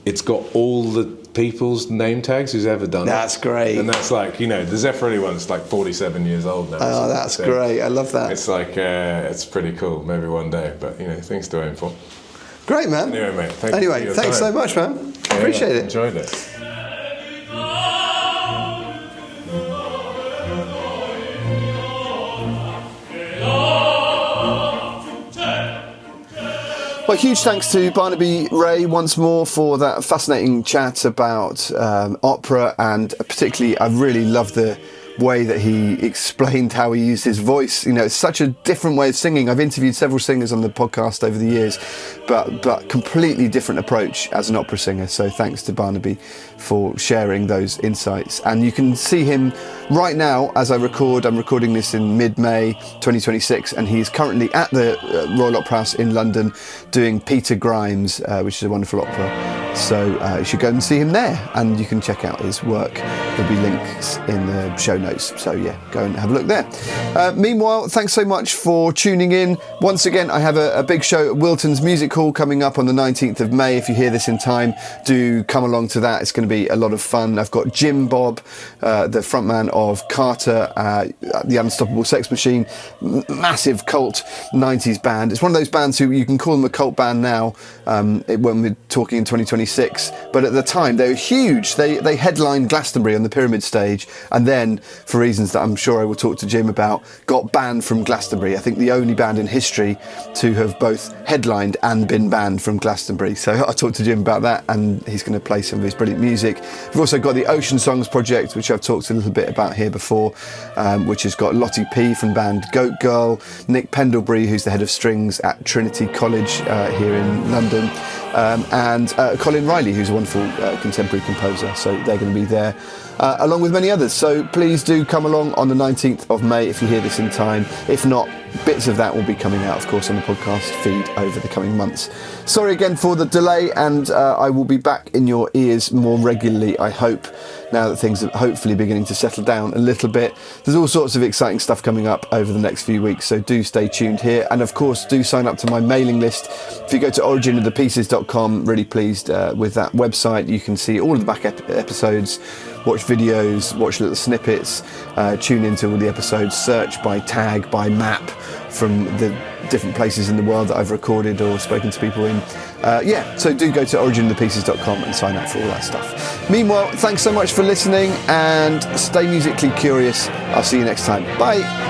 It's got all the people's name tags who's ever done it. That's great. And that's like, you know, the Zeffirelli one's like 47 years old now. Oh, that's great. I love that. It's like, it's pretty cool. Maybe one day, but, you know, things to aim for. Great, man. Anyway, mate, thanks for your thanks time. so much, man. Appreciate it. Enjoyed it. Well, huge thanks to Barnaby Rea once more for that fascinating chat about opera, and particularly I really love the way that he explained how he used his voice. You know, it's such a different way of singing. I've interviewed several singers on the podcast over the years, but completely different approach as an opera singer. So thanks to Barnaby for sharing those insights. And you can see him right now as I record. I'm recording this in mid-May 2026, and he's currently at the Royal Opera House in London doing Peter Grimes, which is a wonderful opera. So you should go and see him there, and you can check out his work. There'll be links in the show notes. So yeah, go and have a look there. Meanwhile, thanks so much for tuning in. Once again, I have a big show at Wilton's Music Hall coming up on the 19th of May. If you hear this in time, do come along to that. It's going to be a lot of fun. I've got Jim Bob, the frontman of Carter, the Unstoppable Sex Machine, massive cult 90s band. It's one of those bands who you can call them a cult band now when we're talking in 2026, but at the time they were huge. They headlined Glastonbury on the Pyramid stage, and then, for reasons that I'm sure I will talk to Jim about, got banned from Glastonbury. I think the only band in history to have both headlined and been banned from Glastonbury. So I talked to Jim about that, and he's going to play some of his brilliant music. We've also got the Ocean Songs project, which I've talked a little bit about here before, which has got Lottie P from band Goat Girl, Nick Pendlebury, who's the head of strings at Trinity College here in London, and Colin Riley, who's a wonderful contemporary composer. So they're going to be there, along with many others. So please do come along on the 19th of May if you hear this in time. If not, bits of that will be coming out, of course, on the podcast feed over the coming months. Sorry again for the delay, and I will be back in your ears more regularly, I hope, now that things are hopefully beginning to settle down a little bit. There's all sorts of exciting stuff coming up over the next few weeks, so do stay tuned here. And of course, do sign up to my mailing list. If you go to originofthepieces.com, really pleased with that website. You can see all of the back episodes, watch videos, watch little snippets, tune into all the episodes, search by tag, by map from the different places in the world that I've recorded or spoken to people in. So do go to originofthepieces.com and sign up for all that stuff. Meanwhile, thanks so much for listening, and stay musically curious. I'll see you next time. Bye.